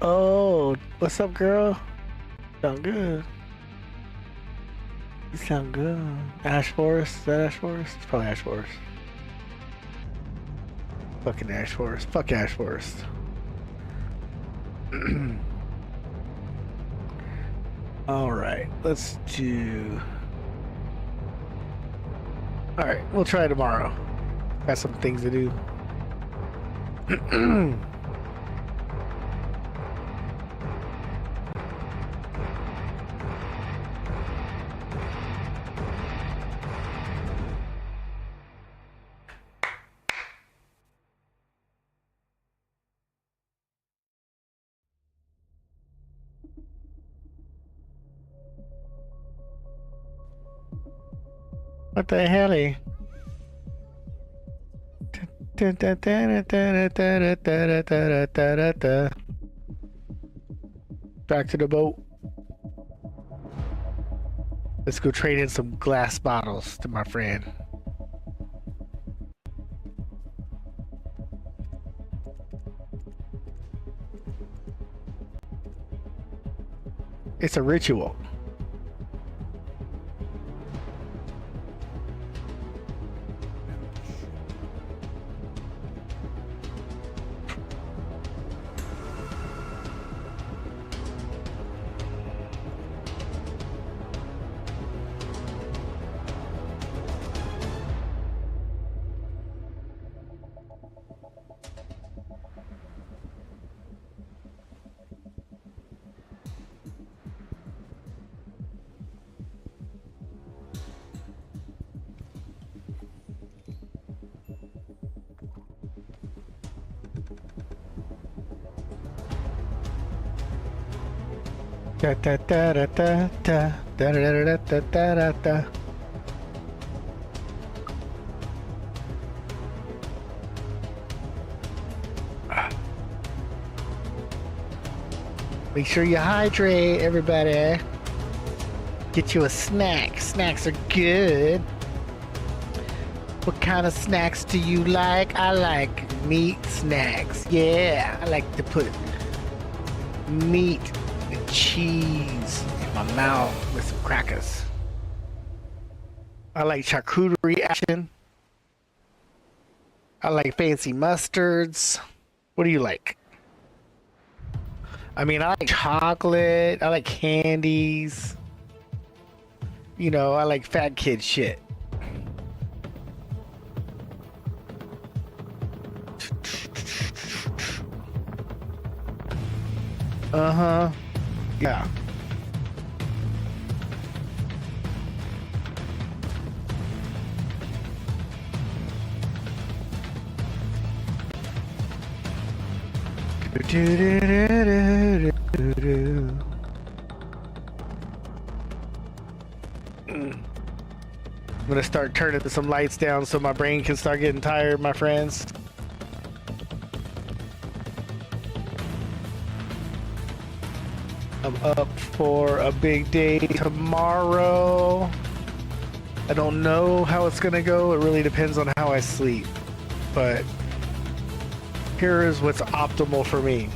Oh, what's up, girl? Sound good. You sound good. Ash Forest? Is that Ash Forest? It's probably Ash Forest. Fucking Ash Forest. Fuck Ash Forest. Alright, let's do... Alright, we'll try tomorrow. Got some things to do. What the hell? Back to the boat. Let's go trade in some glass bottles to my friend. It's a ritual. Da da da da da da da da da da da da. Make sure you hydrate, everybody. Get you a snack. Snacks are good. What kind of snacks do you like? I like meat snacks. Yeah, I like to put meat and cheese in my mouth with some crackers. I like charcuterie action. I like fancy mustards. What do you like? I mean, I like chocolate. I like candies. You know, I like fat kid shit. Uh-huh. Yeah. I'm gonna start turning some lights down so my brain can start getting tired, my friends. I'm up for a big day tomorrow. I don't know how it's gonna go. It really depends on how I sleep. But here is what's optimal for me.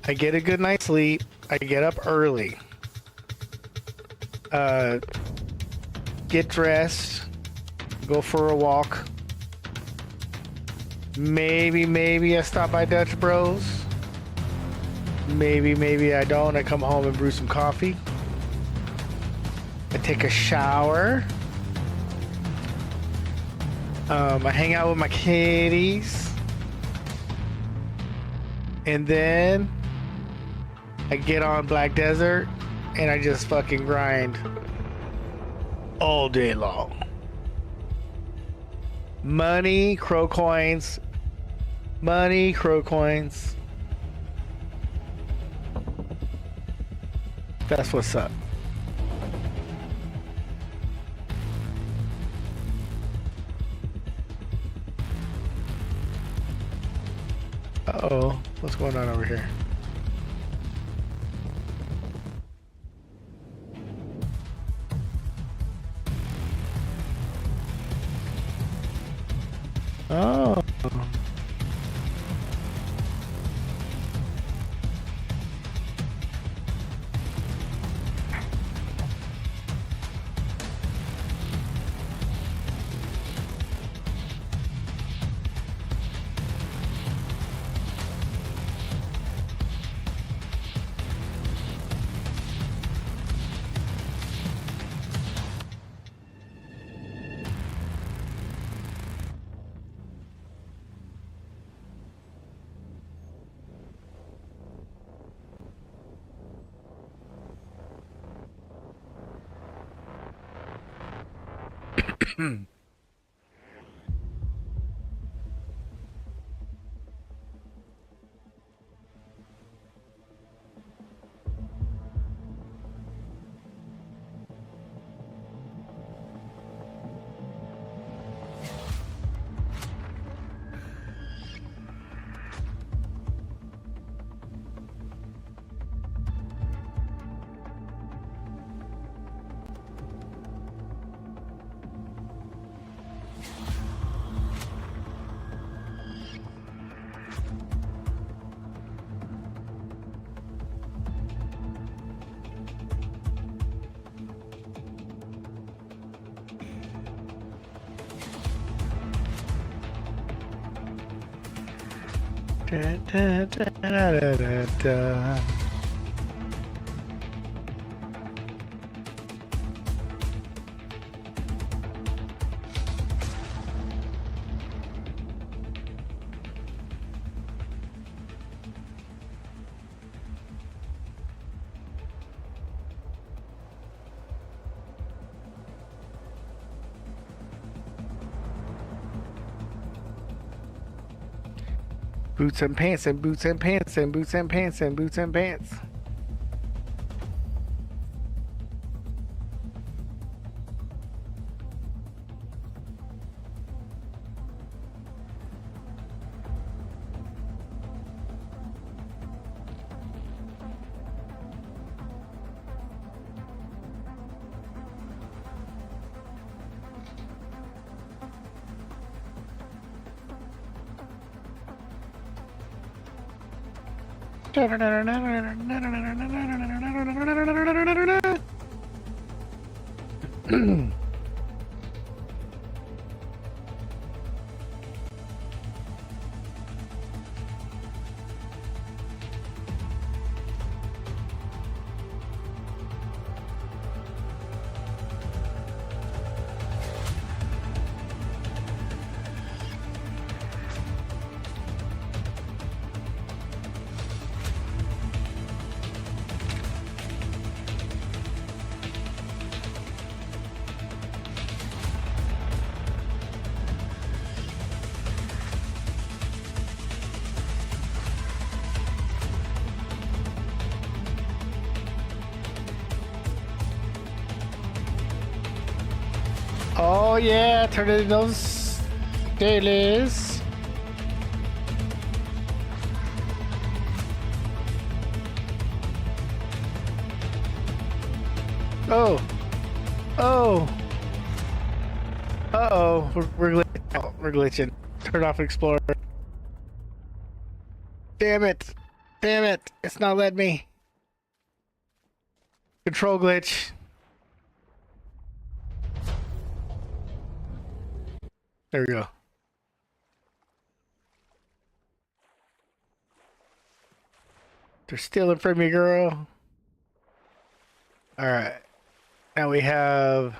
I get a good night's sleep. I get up early. Get dressed. Go for a walk. Maybe I stop by Dutch Bros. Maybe I don't. I come home and brew some coffee. I take a shower. I hang out with my kitties. And then I get on Black Desert and I just fucking grind all day long. Money, crow coins. Money, crow coins. That's what's up. Uh-oh, what's going on over here? Oh. Da, da, da, da, da, da. Boots and pants and boots and pants and boots and pants and boots and pants. yeah, turn in those dailies. Oh. Oh. Uh-oh. We're glitching. Turn off Explorer. Damn it. Damn it. It's not letting me. Control glitch. There we go. They're stealing from me, girl. Alright. Now we have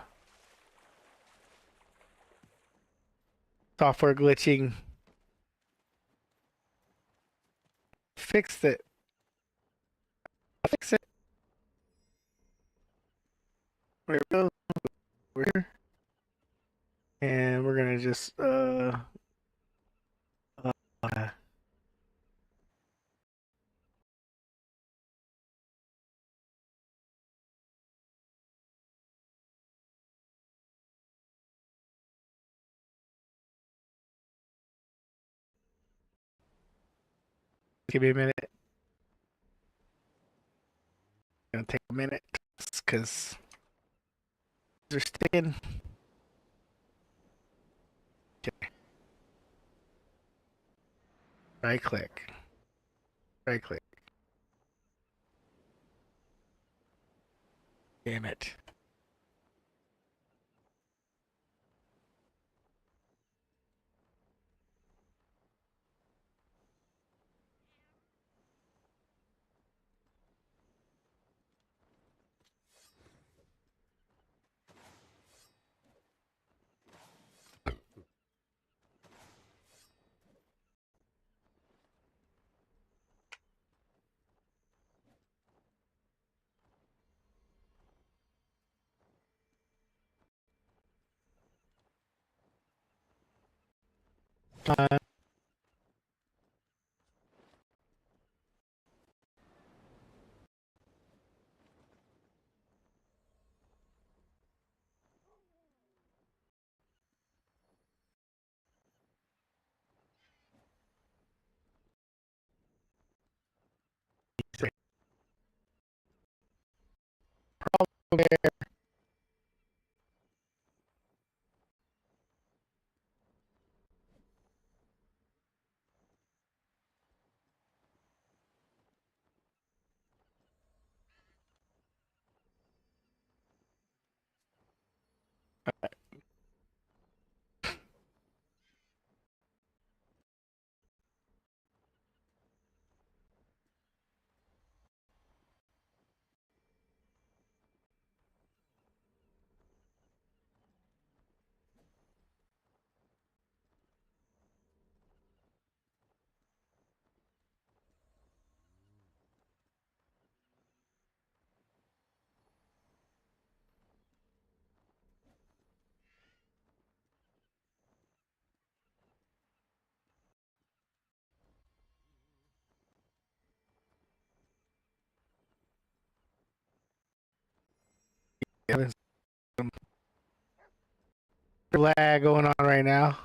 software glitching. Fixed it. Fix it. There we go. We're here. And we're gonna just give me a minute. Gonna take a minute because they're staying. Okay. Right click. Right click. Damn it. Having some lag going on right now.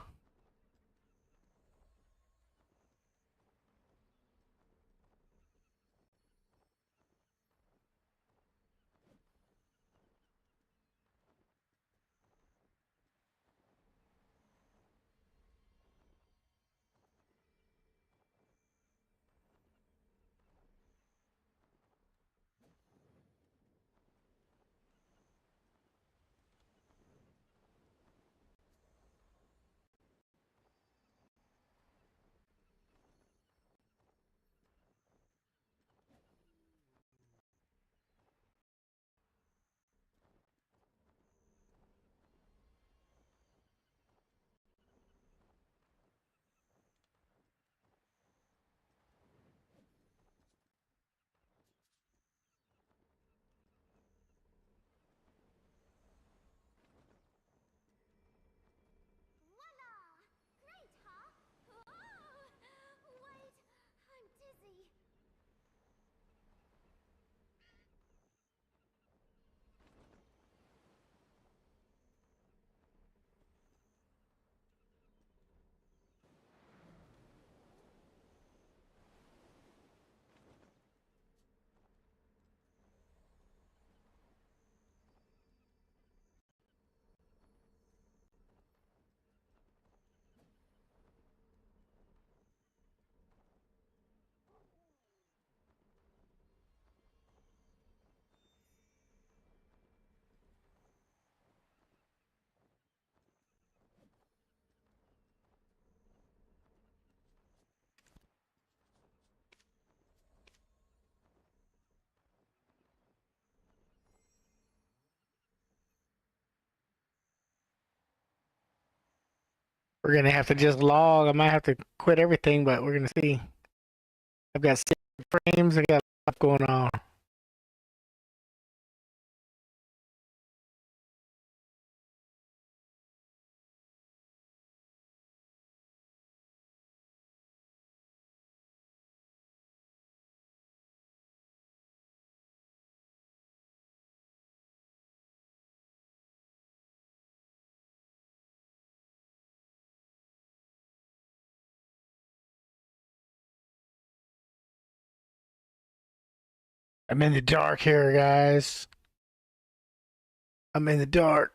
We're gonna have to just log. I might have to quit everything, but we're gonna see. I've got 6 frames. I got a lot going on. I'm in the dark here, guys. I'm in the dark.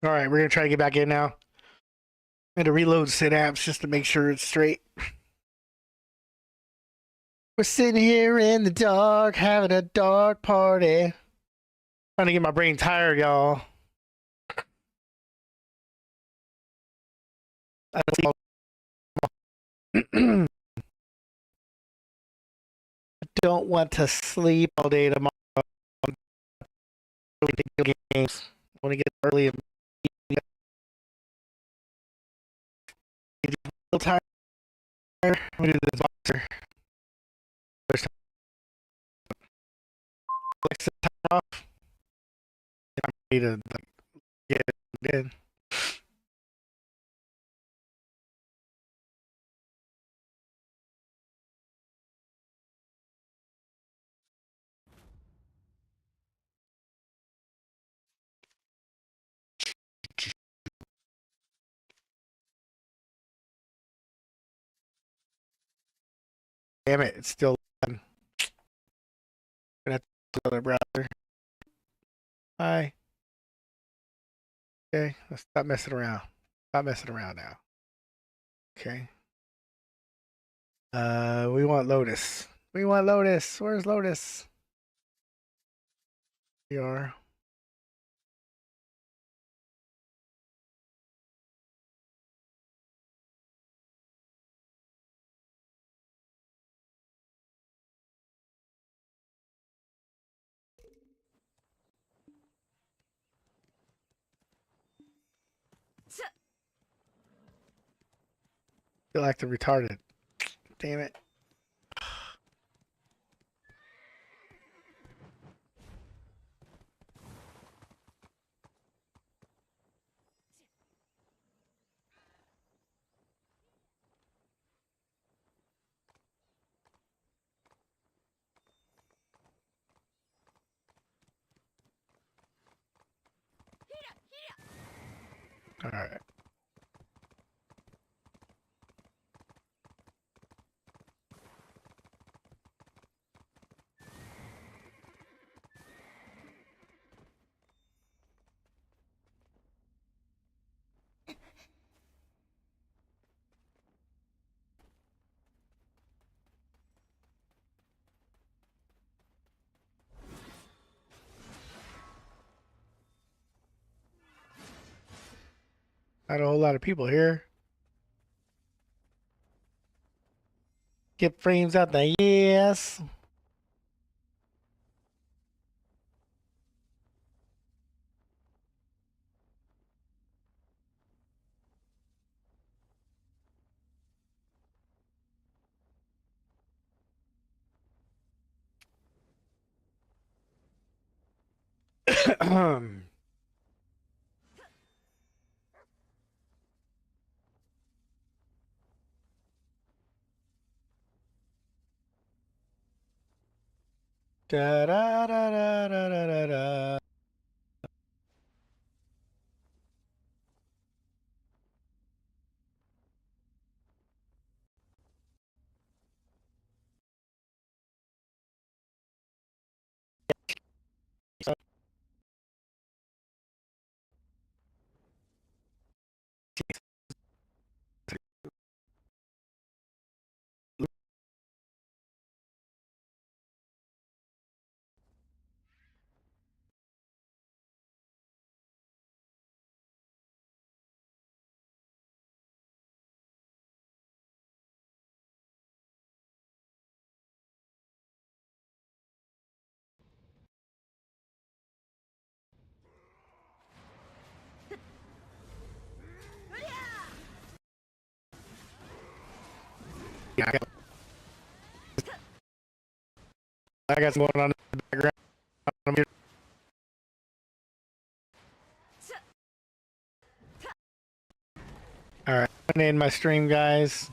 All right, we're gonna try to get back in now. And to reload Synapse just to make sure it's straight. We're sitting here in the dark, having a dark party. Trying to get my brain tired, y'all. I don't want to sleep all day tomorrow. I'm really video games. I want to get early and be a little tired. I'm gonna do this boxer. There's Alexa time off. I'm ready to like get it in. Damn it, it's still on. Gonna have to go to the browser. Hi. Okay, let's stop messing around. Stop messing around now. Okay. We want Lotus. We want Lotus. Where's Lotus? We are. Feel like the retarded. Damn it. All right. Not a whole lot of people here. Get frames out there. Yes. Da da da da da da da. Yeah, I got some going on in the background. All right, I'm gonna end my stream, guys.